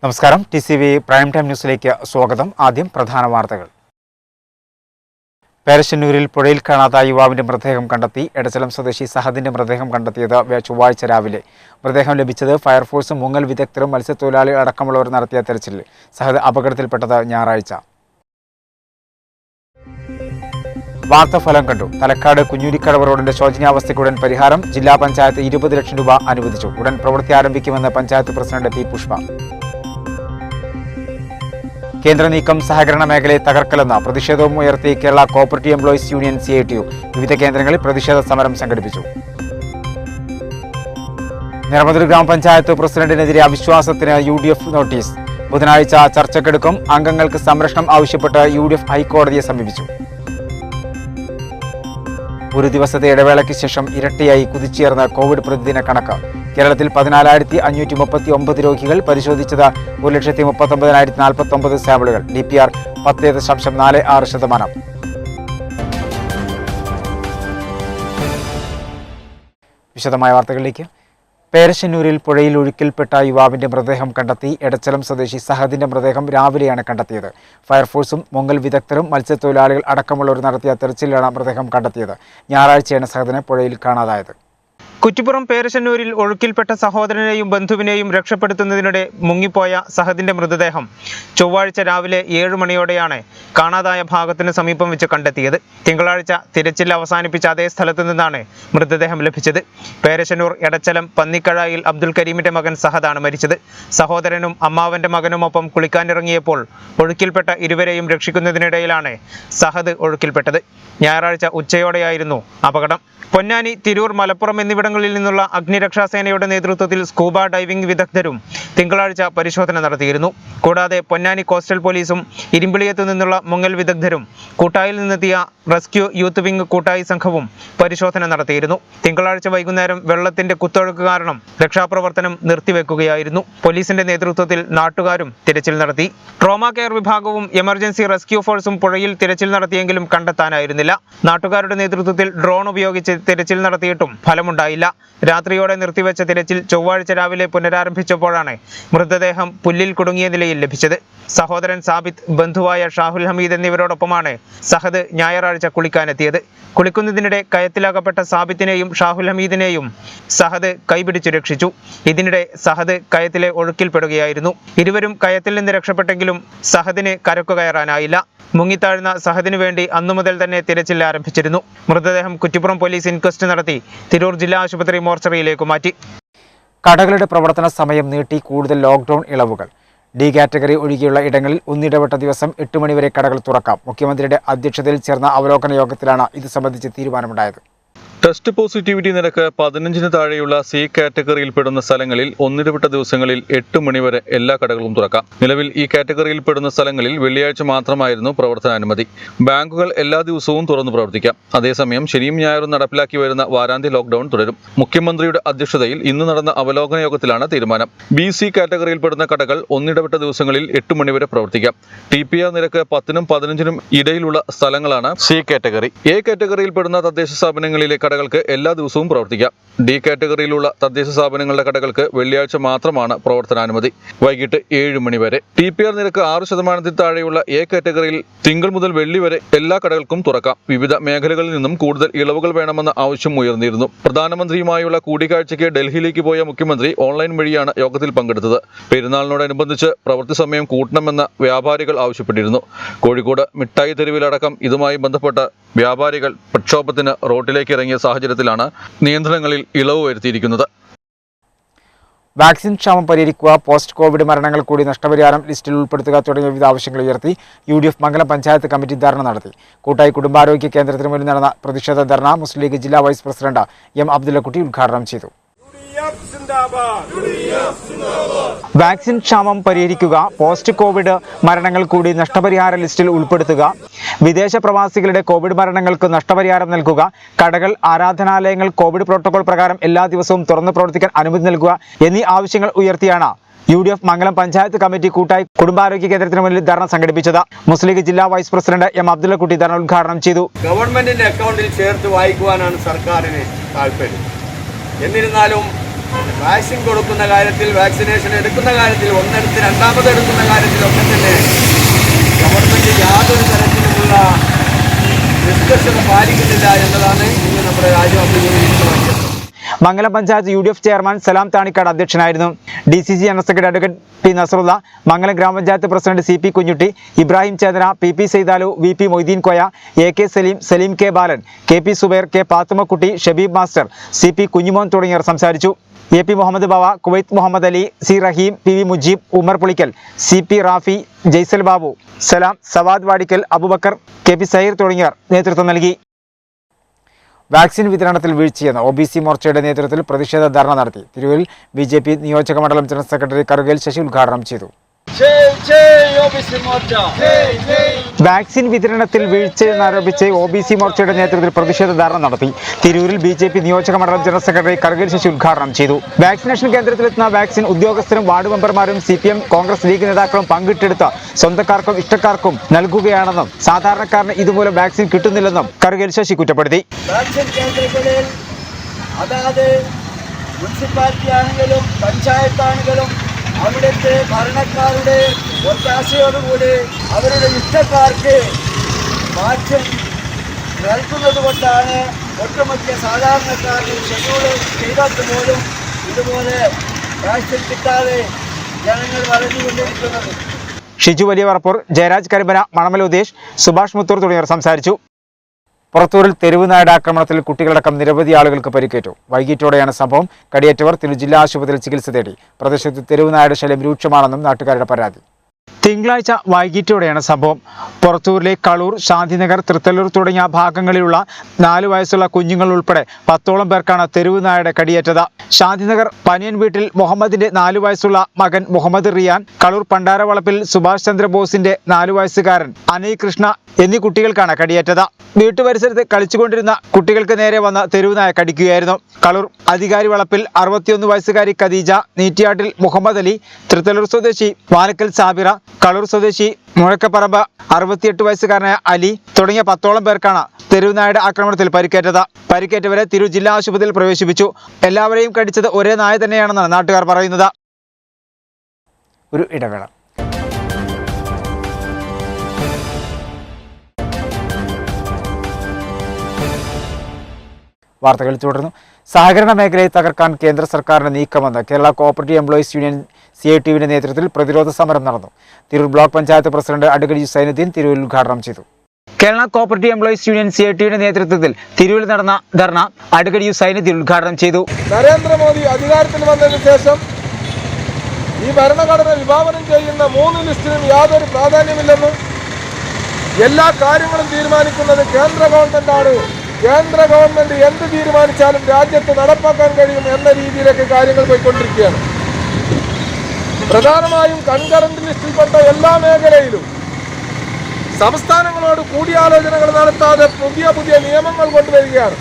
നമസ്കാരം. TCV prime time ന്യൂസിലേക്ക് സ്വാഗതം. ആദ്യം പ്രധാന വാർത്തകൾ. പേരശ്ശന്നൂരിൽ പുഴയിൽ കാണാതായ യുവാവിന്റെ മൃതദേഹം കണ്ടെത്തി. എടച്ചലം സ്വദേശി സഹദിന്റെ മൃതദേഹം കണ്ടെത്തിയത് ചൊവ്വാഴ്ച രാവിലെ. മൃതദേഹം ലഭിച്ചത് ഫയർഫോഴ്സും മുങ്ങൽ വിദഗ്ധരും മത്സ്യത്തൊഴിലാളികൾ അടക്കമുള്ളവർ നടത്തിയ തെരച്ചിലിൽ. സഹദ് അപകടത്തിൽപ്പെട്ടത് ഞായറാഴ്ച. വാർത്തഫലം കണ്ടു. തലക്കാട് കുഞ്ഞൂരിക്കടവ് റോഡിന്റെ ശോചനീയാവസ്ഥയ്ക്കുടൻ പരിഹാരം. ജില്ലാ പഞ്ചായത്ത് 20 ലക്ഷം രൂപ അനുവദിച്ചു. ഉടൻ പ്രവൃത്തി ആരംഭിക്കുമെന്ന് പഞ്ചായത്ത് പ്രസിഡന്റ് P. പുഷ്പ. കേന്ദ്ര നീക്കം സഹകരണ മേഖലയെ തകർക്കലെന്ന പ്രതിഷേധവും ഉയർത്തി Kerala cooperative employees union CITU വിവിധ കേന്ദ്രങ്ങളിൽ പ്രതിഷേധ സമരം സംഘടിപ്പിച്ചു. നിറമതുര ഗ്രാമപഞ്ചായത്ത് പ്രസിഡന്റിനെതിരെ അവിശ്വാസത്തിന് UDF നോട്ടീസ്. ബുധനാഴ്ച ചർച്ചയ്ക്കെടുക്കും. അംഗങ്ങൾക്ക് സംരക്ഷണം ആവശ്യപ്പെട്ട് UDF ഹൈക്കോടതിയെ സമീപിച്ചു. ഒരു ദിവസത്തെ ഇടവേളയ്ക്ക് ശേഷം ഇരട്ടിയായി കുതിച്ചുയർന്ന കോവിഡ് പ്രതിദിന കണക്ക്. കേരളത്തിൽ 14,539 രോഗികൾ. പരിശോധിച്ചത് 1,39,049 സാമ്പിളുകൾ. DPR 10.46%. വിശദമായ വാർത്തകളിലേക്ക്. പേരശ്ശന്നൂരിൽ പുഴയിൽ ഒഴുക്കിൽപ്പെട്ട യുവാവിന്റെ മൃതദേഹം കണ്ടെത്തി. എടച്ചലം സ്വദേശി സഹദിന്റെ മൃതദേഹം രാവിലെയാണ് കണ്ടെത്തിയത്. ഫയർഫോഴ്സും മുങ്ങൽ വിദഗ്ധരും മത്സ്യത്തൊഴിലാളികൾ അടക്കമുള്ളവർ നടത്തിയ തെരച്ചിലാണ് മൃതദേഹം കണ്ടെത്തിയത്. ഞായറാഴ്ചയാണ് സഹദിനെ പുഴയിൽ കാണാതായത്. കുറ്റിപ്പുറം പേരശ്ശന്നൂരിൽ ഒഴുക്കിൽപ്പെട്ട സഹോദരനെയും ബന്ധുവിനെയും രക്ഷപ്പെടുത്തുന്നതിനിടെ മുങ്ങിപ്പോയ സഹദിന്റെ മൃതദേഹം ചൊവ്വാഴ്ച രാവിലെ 7 മണിയോടെയാണ് കാണാതായ ഭാഗത്തിന് സമീപം വെച്ച് കണ്ടെത്തിയത്. തിങ്കളാഴ്ച തിരച്ചിൽ അവസാനിപ്പിച്ച അതേ സ്ഥലത്തു നിന്നാണ് മൃതദേഹം ലഭിച്ചത്. പേരശ്ശന്നൂർ എടച്ചലം പന്നിക്കഴായിൽ അബ്ദുൽ കരീമിന്റെ മകൻ സഹദാണ് മരിച്ചത്. സഹോദരനും അമ്മാവന്റെ മകനുമൊപ്പം കുളിക്കാനിറങ്ങിയപ്പോൾ ഒഴുക്കിൽപ്പെട്ട ഇരുവരെയും രക്ഷിക്കുന്നതിനിടയിലാണ് സഹദ് ഒഴുക്കിൽപ്പെട്ടത്. ഞായറാഴ്ച ഉച്ചയോടെയായിരുന്നു അപകടം. പൊന്നാനി, തിരൂർ, മലപ്പുറം എന്നിവിടങ്ങളിൽ നിന്നുള്ള അഗ്നിരക്ഷാസേനയുടെ നേതൃത്വത്തിൽ സ്കൂബ ഡൈവിംഗ് വിദഗ്ധരും തിങ്കളാഴ്ച പരിശോധന നടത്തിയിരുന്നു. കൂടാതെ പൊന്നാനി കോസ്റ്റൽ പോലീസും ഇരുമ്പിളിയത്തു നിന്നുള്ള മുങ്ങൽ വിദഗ്ധരും കൂട്ടായിൽ നിന്നെത്തിയ റെസ്ക്യൂ യൂത്ത് വിംഗ് കൂട്ടായി സംഘവും പരിശോധന നടത്തിയിരുന്നു. തിങ്കളാഴ്ച വൈകുന്നേരം വെള്ളത്തിന്റെ കുത്തൊഴുക്ക് കാരണം രക്ഷാപ്രവർത്തനം നിർത്തിവെക്കുകയായിരുന്നു. പോലീസിന്റെ നേതൃത്വത്തിൽ നാട്ടുകാരും തിരച്ചിൽ നടത്തി. ട്രോമ കെയർ വിഭാഗവും എമർജൻസി റെസ്ക്യൂ ഫോഴ്സും പുഴയിൽ തിരച്ചിൽ നടത്തിയെങ്കിലും കണ്ടെത്താനായിരുന്നില്ല. നാട്ടുകാരുടെ നേതൃത്വത്തിൽ ഡ്രോൺ ഉപയോഗിച്ച് തിരച്ചിൽ നടത്തിയിട്ടും ഫലമുണ്ടായില്ല. രാത്രിയോടെ നിർത്തിവെച്ച തിരച്ചിൽ ചൊവ്വാഴ്ച രാവിലെ പുനരാരംഭിച്ചപ്പോഴാണ് മൃതദേഹം പുല്ലിൽ കുടുങ്ങിയ നിലയിൽ ലഭിച്ചത്. സഹോദരൻ സാബിത്ത്, ബന്ധുവായ ഷാഹുൽ ഹമീദ് എന്നിവരോടൊപ്പമാണ് സഹദ് ഞായറാഴ്ച കുളിക്കാനെത്തിയത്. കുളിക്കുന്നതിനിടെ കയത്തിലകപ്പെട്ട സാബിത്തിനെയും ഷാഹുൽ ഹമീദിനെയും സഹദ് കൈപിടിച്ചു രക്ഷിച്ചു. ഇതിനിടെ സഹദ് കയത്തിലെ ഒഴുക്കിൽപ്പെടുകയായിരുന്നു. ഇരുവരും കയത്തിൽ നിന്ന് രക്ഷപ്പെട്ടെങ്കിലും സഹദിന് കരക്കു കയറാനായില്ല. മുങ്ങിത്താഴ്ന്ന സഹദിനു വേണ്ടി അന്നുമുതൽ തന്നെ തിരച്ചിൽ ആരംഭിച്ചിരുന്നു. മൃതദേഹം കുറ്റിപ്പുറം പോലീസ് ഇൻക്വസ്റ്റ് നടത്തി തിരൂർ ജില്ലാ ആശുപത്രി മോർച്ചറിയിലേക്ക് മാറ്റി. കടകളുടെ പ്രവർത്തന സമയം നീട്ടി. കൂടുതൽ ലോക്ക്ഡൌൺ ഇളവുകൾ. D കാറ്റഗറി ഒഴികെയുള്ള ഇടങ്ങളിൽ ഒന്നിടവിട്ട ദിവസം 8 മണിവരെ കടകൾ തുറക്കാം. മുഖ്യമന്ത്രിയുടെ അധ്യക്ഷതയിൽ ചേർന്ന അവലോകന യോഗത്തിലാണ് ഇത് സംബന്ധിച്ച് തീരുമാനമുണ്ടായത്. ടെസ്റ്റ് പോസിറ്റിവിറ്റി നിരക്ക് 15-ന് താഴെയുള്ള C കാറ്റഗറിയിൽപ്പെടുന്ന സ്ഥലങ്ങളിൽ ഒന്നിടവിട്ട ദിവസങ്ങളിൽ 8 മണിവരെ എല്ലാ കടകളും തുറക്കാം. നിലവിൽ ഈ കാറ്റഗറിയിൽപ്പെടുന്ന സ്ഥലങ്ങളിൽ വെള്ളിയാഴ്ച മാത്രമായിരുന്നു പ്രവർത്തനാനുമതി. ബാങ്കുകൾ എല്ലാ ദിവസവും തുറന്നു പ്രവർത്തിക്കാം. അതേസമയം ശനിയും ഞായറും നടപ്പിലാക്കി വരുന്ന വാരാന്ത്യ ലോക്ക്ഡൌൺ തുടരും. മുഖ്യമന്ത്രിയുടെ അധ്യക്ഷതയിൽ ഇന്ന് നടന്ന അവലോകന യോഗത്തിലാണ് തീരുമാനം. BC കാറ്റഗറിയിൽപ്പെടുന്ന കടകൾ ഒന്നിടവിട്ട ദിവസങ്ങളിൽ 8 മണിവരെ പ്രവർത്തിക്കാം. TPR നിരക്ക് 10-നും 15-നും ഇടയിലുള്ള സ്ഥലങ്ങളാണ് C കാറ്റഗറി. A കാറ്റഗറിയിൽപ്പെടുന്ന തദ്ദേശ സ്ഥാപനങ്ങളിലെ കടകൾക്ക് എല്ലാ ദിവസവും പ്രവർത്തിക്കാം. D കാറ്റഗറിയിലുള്ള തദ്ദേശ സ്ഥാപനങ്ങളുടെ കടകൾക്ക് വെള്ളിയാഴ്ച മാത്രമാണ് പ്രവർത്തനാനുമതി. വൈകിട്ട് 7 മണി വരെ. TPR നിരക്ക് 6% താഴെയുള്ള A കാറ്റഗറിയിൽ തിങ്കൾ മുതൽ വെള്ളി വരെ എല്ലാ കടകൾക്കും തുറക്കാം. വിവിധ മേഖലകളിൽ നിന്നും കൂടുതൽ ഇളവുകൾ വേണമെന്ന ആവശ്യം ഉയർന്നിരുന്നു. പ്രധാനമന്ത്രിയുമായുള്ള കൂടിക്കാഴ്ചയ്ക്ക് ഡൽഹിയിലേക്ക് പോയ മുഖ്യമന്ത്രി ഓൺലൈൻ വഴിയാണ് യോഗത്തിൽ പങ്കെടുത്തത്. പെരുന്നാളിനോടനുബന്ധിച്ച് പ്രവൃത്തി സമയം കൂട്ടണമെന്ന് വ്യാപാരികൾ ആവശ്യപ്പെട്ടിരുന്നു. കോഴിക്കോട് മിഠായി തെരുവിലടക്കം ഇതുമായി ബന്ധപ്പെട്ട വ്യാപാരികൾ പ്രക്ഷോഭത്തിന് റോഡിലേക്ക് ഇറങ്ങിയ സാഹചര്യത്തിലാണ് നിയന്ത്രണങ്ങളിൽ ഇളവ് വരുത്തിയിരിക്കുന്നത്. വാക്സിൻ ക്ഷാമം പരിഹരിക്കുക, പോസ്റ്റ് കോവിഡ് മരണങ്ങൾ കൂടി നഷ്ടപരിഹാരം ലിസ്റ്റിൽ ഉൾപ്പെടുത്തുക തുടങ്ങിയ വിവിധ ആവശ്യങ്ങൾ ഉയർത്തി UDF മംഗലം പഞ്ചായത്ത് കമ്മിറ്റി ധർണ നടത്തി. കൂട്ടായി കുടുംബാരോഗ്യ കേന്ദ്രത്തിന് മുന്നിൽ നടന്ന പ്രതിഷേധ ധർണ മുസ്ലിം ലീഗ് ജില്ലാ വൈസ് പ്രസിഡന്റ് M. അബ്ദുള്ളക്കുട്ടി ഉദ്ഘാടനം ചെയ്തു. വാക്സിൻ ക്ഷാമം പരിഹരിക്കുക, പോസ്റ്റ് കോവിഡ് മരണങ്ങൾ കൂടി നഷ്ടപരിഹാര ലിസ്റ്റിൽ ഉൾപ്പെടുത്തുക, വിദേശ പ്രവാസികളുടെ കോവിഡ് മരണങ്ങൾക്ക് നഷ്ടപരിഹാരം നൽകുക, കടകൾ, ആരാധനാലയങ്ങൾ കോവിഡ് പ്രോട്ടോകോൾ പ്രകാരം എല്ലാ ദിവസവും തുറന്നു പ്രവർത്തിക്കാൻ അനുമതി നൽകുക എന്നീ ആവശ്യങ്ങൾ ഉയർത്തിയാണ് UDF മംഗലം പഞ്ചായത്ത് കമ്മിറ്റി കൂട്ടായി കുടുംബാരോഗ്യ കേന്ദ്രത്തിന് മുന്നിൽ ധർണ സംഘടിപ്പിച്ചത്. മുസ്ലിം ലീഗ് ജില്ലാ വൈസ് പ്രസിഡന്റ് M. അബ്ദുള്ളക്കുട്ടി ധർണ ഉദ്ഘാടനം ചെയ്തു. ഗവൺമെന്റിന്റെ അക്കൗണ്ടിൽ ചേർത്ത് വായിക്കുവാനാണ് സർക്കാരിന് താല്പര്യം. എന്നിരുന്നാലും വാക്സിൻ കൊടുക്കുന്ന കാര്യത്തിൽ, വാക്സിനേഷൻ എടുക്കുന്ന കാര്യത്തിൽ, ഒന്നെടുത്ത് രണ്ടാമത് എടുക്കുന്ന കാര്യത്തിലൊക്കെ തന്നെ ഗവൺമെൻറ് യാതൊരു തരത്തിലുമുള്ള നിഷ്കർഷത പാലിക്കുന്നില്ല എന്നതാണ് ഇന്ന് നമ്മുടെ രാജ്യം അഭിമുഖീകരിക്കുന്നത്. മംഗലം പഞ്ചായത്ത് UDF ചെയർമാൻ സലാം താണിക്കാട് അധ്യക്ഷനായിരുന്നു. DCC general secretary advocate P Nasarulla, Mangalam ഗ്രാമപഞ്ചായത്ത് president CP Kunhutty, Ibrahim Chetana, PP Saidalu, VP Moideen Koya, AK Saleem, Saleem K Balan, KP Zubair, K Pathumakkutty, Shabeeb master, CP Kunhumon തുടങ്ങിയവർ സംസാരിച്ചു. AP Muhammad Bava, Kuwait Muhammad Ali, C Raheem, PV Mujeeb, Umar Pulikkal, CP Rafi, Jaisal Babu, Salam, Savad Vadikkal, Abubakar, KP Saheer തുടങ്ങിയവർ നേതൃത്വം നൽകി. വാക്സിൻ വിതരണത്തിൽ വീഴ്ചയെന്ന് OBC മോർച്ചയുടെ നേതൃത്വത്തിൽ പ്രതിഷേധ ധർണ നടത്തി. തിരൂരിൽ BJP നിയോജക മണ്ഡലം ജനറൽ സെക്രട്ടറി കറുകേൽ ശശി ഉദ്ഘാടനം ചെയ്തു. വാക്സിൻ വിതരണത്തിൽ വീഴ്ചയെന്നാരോപിച്ച് OBC മോർച്ചയുടെ നേതൃത്വത്തിൽ പ്രതിഷേധ ധർണ നടത്തി. തിരൂരിൽ BJP നിയോജക മണ്ഡലം ജനറൽ സെക്രട്ടറി കറുകേൽ ശശി ഉദ്ഘാടനം ചെയ്തു. വാക്സിനേഷൻ കേന്ദ്രത്തിലെത്തുന്ന വാക്സിൻ ഉദ്യോഗസ്ഥരും വാർഡ് മെമ്പർമാരും CPM, കോൺഗ്രസ്, ലീഗ് നേതാക്കളും പങ്കിട്ടെടുത്ത് സ്വന്തക്കാർക്കും ഇഷ്ടക്കാർക്കും നൽകുകയാണെന്നും സാധാരണക്കാരന് ഇതുമൂലം വാക്സിൻ കിട്ടുന്നില്ലെന്നും കറുകേൽ ശശി കുറ്റപ്പെടുത്തി. വാക്സിൻ കേന്ദ്രങ്ങളിൽ അതാത് മുനിസിപ്പാലിറ്റി ആണെങ്കിലും പഞ്ചായത്താണെങ്കിലും അവിടുത്തെ ഭരണക്കാരുടെ ഒത്താശയോടുകൂടി അവരുടെ ഇഷ്ടക്കാർക്ക് വാക്സിൻ നൽകുന്നത് കൊണ്ടാണ് ഒട്ടുമിക്ക സാധാരണക്കാർക്ക് ഷെഡ്യൂൾ ചെയ്തിട്ട് പോലും ഇതുപോലെ വാക്സിൻ കിട്ടാതെ ജനങ്ങൾ വളർന്നുകൊണ്ടിരിക്കുന്നത്. ഷിജു വലിയവർപ്പൂർ, ജയരാജ് കരിമ്പന, മണമൽ ഉദേശ്, സുഭാഷ് മുത്തൂർ തുടങ്ങിയവർ സംസാരിച്ചു. പുറത്തൂരിൽ തെരുവ് നായുടെ ആക്രമണത്തിൽ കുട്ടികളടക്കം നിരവധി ആളുകൾക്ക് പരിക്കേറ്റു. വൈകിട്ടോടെയാണ് സംഭവം. കടിയേറ്റവർ തിരൂർ ജില്ലാ ആശുപത്രിയിൽ ചികിത്സ തേടി. പ്രദേശത്ത് തെരുവ് നായുടെ ശല്യം രൂക്ഷമാണെന്നും നാട്ടുകാരുടെ പരാതി. തിങ്കളാഴ്ച വൈകിട്ടോടെയാണ് സംഭവം. പുറത്തൂരിലെ കളൂർ, ശാന്തിനഗർ, തൃത്തല്ലൂർ തുടങ്ങിയ ഭാഗങ്ങളിലുള്ള 4 വയസ്സുള്ള കുഞ്ഞുങ്ങൾ ഉൾപ്പെടെ 10ഓളം പേർക്കാണ് തെരുവ് നായയുടെ കടിയേറ്റത്. ശാന്തിനഗർ പനിയൻ വീട്ടിൽ മുഹമ്മദിന്റെ 4 വയസ്സുള്ള മകൻ മുഹമ്മദ് റിയാൻ, കളൂർ പണ്ടാരവളപ്പിൽ സുഭാഷ് ചന്ദ്രബോസിന്റെ 4 വയസ്സുകാരൻ അനയ് കൃഷ്ണ എന്നീ കുട്ടികൾക്കാണ് കടിയേറ്റത്. വീട്ടുപരിസരത്ത് കളിച്ചുകൊണ്ടിരുന്ന കുട്ടികൾക്ക് നേരെ വന്ന തെരുവ് നായ കടിക്കുകയായിരുന്നു. കളൂർ അധികാരി വളപ്പിൽ 61 വയസ്സുകാരി ഖദീജ, നീറ്റിയാട്ടിൽ മുഹമ്മദ് അലി, തൃത്തല്ലൂർ സ്വദേശി വാനക്കൽ സാബിറ, കളൂർ സ്വദേശി മുഴക്കപ്പറമ്പ് 68 വയസ്സുകാരനായ അലി തുടങ്ങിയ 10ഓളം പേർക്കാണ് തെരുവ് നായയുടെ ആക്രമണത്തിൽ പരിക്കേറ്റത്. പരിക്കേറ്റവരെ തിരൂർ ജില്ലാ ആശുപത്രിയിൽ പ്രവേശിപ്പിച്ചു. എല്ലാവരെയും കടിച്ചത് ഒരേ നായ തന്നെയാണെന്നാണ് നാട്ടുകാർ പറയുന്നത്. ഒരു ഇടവേള. വാർത്തകൾ തുടർന്നു. സഹകരണ മേഖലയെ തകർക്കാൻ കേന്ദ്ര സർക്കാരിന്റെ നീക്കമെന്ന് കേരള കോഓപ്പറേറ്റീവ് എംപ്ലോയീസ് യൂണിയൻ CITUവിന്റെ നേതൃത്വത്തിൽ പ്രതിരോധ സമരം നടന്നു. Tirur block panchayat president advocate Zainuddin തിരൂരിൽ ഉദ്ഘാടനം ചെയ്തു. കേരള കോഓപ്പറേറ്റീവ് എംപ്ലോയീസ് യൂണിയൻ CITUവിന്റെ നേതൃത്വത്തിൽ തിരൂരിൽ നടന്ന ധർണ അഡ്വക്കേറ്റ് സൈനുദ്ദീൻ ഉദ്ഘാടനം ചെയ്തു. നരേന്ദ്രമോദി അധികാരത്തിൽ വന്നതിന് ശേഷം ഈ ഭരണഘടന വിഭാവനം ചെയ്യുന്ന 3 ലിസ്റ്റിനും യാതൊരു പ്രാധാന്യമില്ലെന്നും എല്ലാ കാര്യങ്ങളും തീരുമാനിക്കുന്നത് കേന്ദ്ര ഗവൺമെന്റാണ്, കേന്ദ്ര ഗവൺമെന്റ് എന്ത് തീരുമാനിച്ചാലും രാജ്യത്ത് നടപ്പാക്കാൻ കഴിയും എന്ന രീതിയിലേക്ക് കാര്യങ്ങൾ പോയിക്കൊണ്ടിരിക്കുകയാണ്. പ്രധാനമായും കൺകറന്റ് ലിസ്റ്റിൽപ്പെട്ട എല്ലാ മേഖലയിലും സംസ്ഥാനങ്ങളോട് കൂടിയാലോചനകൾ നടത്താതെ പുതിയ നിയമങ്ങൾ കൊണ്ടുവരികയാണ്.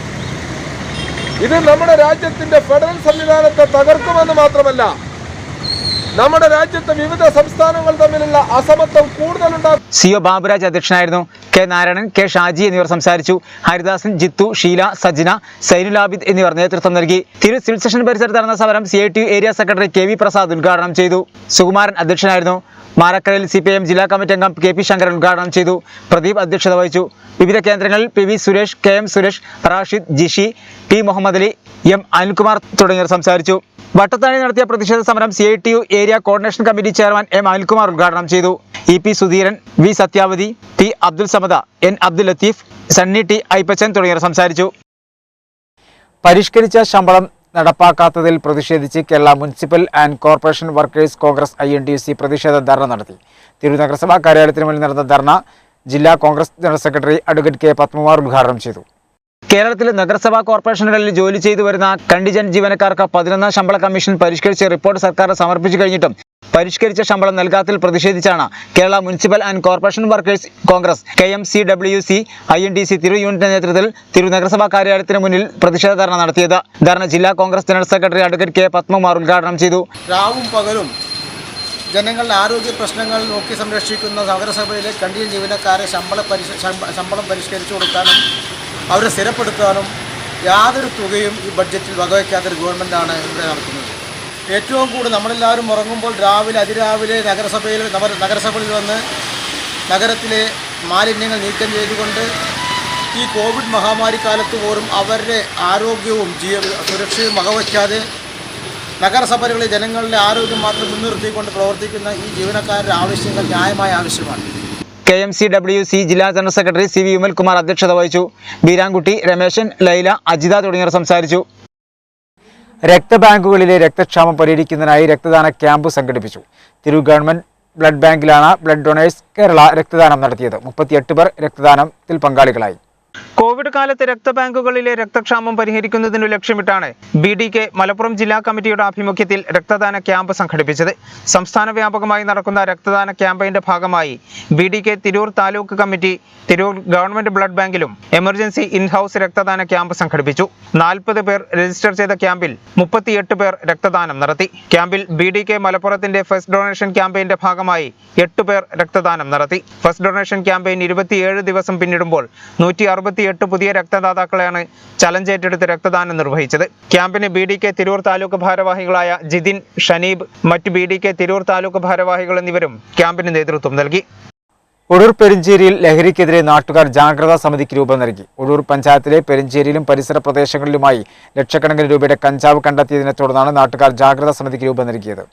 ഇത് നമ്മുടെ രാജ്യത്തിന്റെ ഫെഡറൽ സംവിധാനത്തെ തകർക്കുമെന്ന് മാത്രമല്ല, നമ്മുടെ രാജ്യത്തെ വിവിധ സംസ്ഥാനങ്ങൾ തമ്മിലുള്ള അസമത്വം കൂടുതലുണ്ടാകും. CO ബാബുരാജ് അധ്യക്ഷനായിരുന്നു. K നാരായണൻ, K ഷാജി എന്നിവർ സംസാരിച്ചു. ഹരിദാസൻ, ജിത്തു, ഷീല, സജ്ന, സൈനുൽ ആബിദ് എന്നിവർ നേതൃത്വം നൽകി. തിരൂർ സിവിൽ സ്റ്റേഷൻ പരിസരത്ത് നടന്ന സമരം CITU area secretary KV Prasad ഉദ്ഘാടനം ചെയ്തു. സുകുമാരൻ അധ്യക്ഷനായിരുന്നു. മാരക്കരയിൽ CPIM ജില്ലാ കമ്മിറ്റി അംഗം KP ശങ്കരൻ ഉദ്ഘാടനം ചെയ്തു. പ്രദീപ് അധ്യക്ഷത വഹിച്ചു. വിവിധ കേന്ദ്രങ്ങളിൽ PV Suresh, KM Suresh, Rashid, Jishi, P Muhammad Ali, M Anilkumar തുടങ്ങിയവർ സംസാരിച്ചു. വട്ടത്താഴി നടത്തിയ പ്രതിഷേധ സമരം CITU area coordination committee chairman M Anilkumar ഉദ്ഘാടനം ചെയ്തു. EP Sudheeran, V സത്യാവതി, P Abdul സമദ, N Abdul Latheef, Sunny T Aippachan തുടങ്ങിയവർ സംസാരിച്ചു. പരിഷ്കരിച്ച ശമ്പളം നടപ്പാക്കാത്തതിൽ പ്രതിഷേധിച്ച് Kerala municipal and corporation workers Congress INTUC പ്രതിഷേധ ധർണ നടത്തി. തിരൂർ നഗരസഭാ കാര്യാലയത്തിന് മുന്നിൽ നടന്ന ധർണ ജില്ലാ Congress general secretary advocate K Padmakumar ഉദ്ഘാടനം ചെയ്തു. കേരളത്തിലെ നഗരസഭാ കോർപ്പറേഷനുകളിൽ ജോലി ചെയ്തു വരുന്ന കണ്ടിജന്റ് ജീവനക്കാർക്ക് 11ാം ശമ്പള കമ്മീഷൻ പരിഷ്കരിച്ച റിപ്പോർട്ട് സർക്കാർ സമർപ്പിച്ചു കഴിഞ്ഞിട്ടും പരിഷ്കരിച്ച ശമ്പളം നൽകാത്തതിൽ പ്രതിഷേധിച്ചാണ് Kerala municipal and corporation workers Congress KMCWC INTC Tirur യൂണിറ്റിന്റെ നേതൃത്വത്തിൽ തിരൂർ നഗരസഭാ കാര്യാലയത്തിന് മുന്നിൽ പ്രതിഷേധ ധർണ നടത്തിയത്. ധർണ ജില്ലാ Congress general secretary advocate K Padmakumar ഉദ്ഘാടനം ചെയ്തു. രാവും പകലും ജനങ്ങളുടെ ആരോഗ്യ പ്രശ്നങ്ങൾ നോക്കി സംരക്ഷിക്കുന്ന നഗരസഭയിലെ കണ്ടിജന്റ് ജീവനക്കാരെ ശമ്പളം പരിഷ്കരിച്ചു കൊടുക്കാനും അവരെ സ്ഥിരപ്പെടുത്താനും യാതൊരു തുകയും ഈ ബഡ്ജറ്റിൽ വകവയ്ക്കാത്തൊരു ഗവൺമെൻറ്റാണ് ഇവിടെ നടക്കുന്നത്. ഏറ്റവും കൂടുതൽ നമ്മളെല്ലാവരും ഉറങ്ങുമ്പോൾ അതിരാവിലെ നഗരസഭയിൽ വന്ന് നഗരത്തിലെ മാലിന്യങ്ങൾ നീക്കം ചെയ്തുകൊണ്ട് ഈ കോവിഡ് മഹാമാരി കാലത്ത് പോലും അവരുടെ ആരോഗ്യവും സുരക്ഷയും വകവയ്ക്കാതെ നഗരസഭകളിലെ ജനങ്ങളുടെ ആരോഗ്യം മാത്രം മുൻനിർത്തിക്കൊണ്ട് പ്രവർത്തിക്കുന്ന ഈ ജീവനക്കാരുടെ ആവശ്യങ്ങൾ ന്യായമായ ആവശ്യമാണ്. KMCWC ജില്ലാ ജനറൽ സെക്രട്ടറി CV വിമൽകുമാർ അധ്യക്ഷത വഹിച്ചു. ബീരാൻകുട്ടി, രമേശൻ, ലൈല, അജിത തുടങ്ങിയവർ സംസാരിച്ചു. രക്തബാങ്കുകളിലെ രക്തക്ഷാമം പരിഹരിക്കുന്നതിനായി രക്തദാന ക്യാമ്പ് സംഘടിപ്പിച്ചു. തിരൂർ ഗവൺമെന്റ് ബ്ലഡ് ബാങ്കിലാണ് ബ്ലഡ് ഡൊണേഴ്സ് കേരള രക്തദാനം നടത്തിയത്. 38 പേർ രക്തദാനത്തിൽ പങ്കാളികളായി. കോവിഡ് കാലത്ത് രക്തബാങ്കുകളിലെ രക്തക്ഷാമം പരിഹരിക്കുന്നതിനു ലക്ഷ്യമിട്ടാണ് BDK മലപ്പുറം ജില്ലാ കമ്മിറ്റിയുടെ ആഭിമുഖ്യത്തിൽ രക്തദാന ക്യാമ്പ് സംഘടിപ്പിച്ചത്. സംസ്ഥാന വ്യാപകമായി നടക്കുന്ന രക്തദാന ക്യാമ്പയിന്റെ ഭാഗമായി BDK Tirur taluk committee Tirur government blood ബാങ്കിലും എമർജൻസി ഇൻഹൌസ് രക്തദാന ക്യാമ്പ് സംഘടിപ്പിച്ചു. 40 പേർ രജിസ്റ്റർ ചെയ്ത ക്യാമ്പിൽ 38 പേർ രക്തദാനം നടത്തി. ക്യാമ്പിൽ BDK മലപ്പുറത്തിന്റെ ഫസ്റ്റ് ഡൊണേഷൻ ക്യാമ്പയിന്റെ ഭാഗമായി 8 പേർ രക്തദാനം നടത്തി. ഫസ്റ്റ് ഡൊണേഷൻ ക്യാമ്പയിൻ 27 ദിവസം പിന്നിടുമ്പോൾ 168 പുതിയ രക്തദാതാക്കളെയാണ് ചലഞ്ച് ഏറ്റെടുത്ത് രക്തദാനം നിർവഹിച്ചത്. ക്യാമ്പിന് BDK തിരൂർ താലൂക്ക് ഭാരവാഹികളായ ജിതിൻ, ഷനീബ്, മറ്റ് BDK തിരൂർ താലൂക്ക് ഭാരവാഹികൾ എന്നിവരും ക്യാമ്പിന് നേതൃത്വം നൽകി. ഒഴൂർ പെരിഞ്ചേരിയിൽ ലഹരിക്കെതിരെ നാട്ടുകാർ ജാഗ്രതാ സമിതിക്ക് രൂപം നൽകി. ഒഴൂർ പഞ്ചായത്തിലെ പെരിഞ്ചേരിയിലും പരിസര പ്രദേശങ്ങളിലുമായി ലക്ഷക്കണക്കിന് രൂപയുടെ കഞ്ചാവ് കണ്ടെത്തിയതിനെ തുടർന്നാണ് നാട്ടുകാർ ജാഗ്രതാ സമിതിക്ക് രൂപം നൽകിയത്.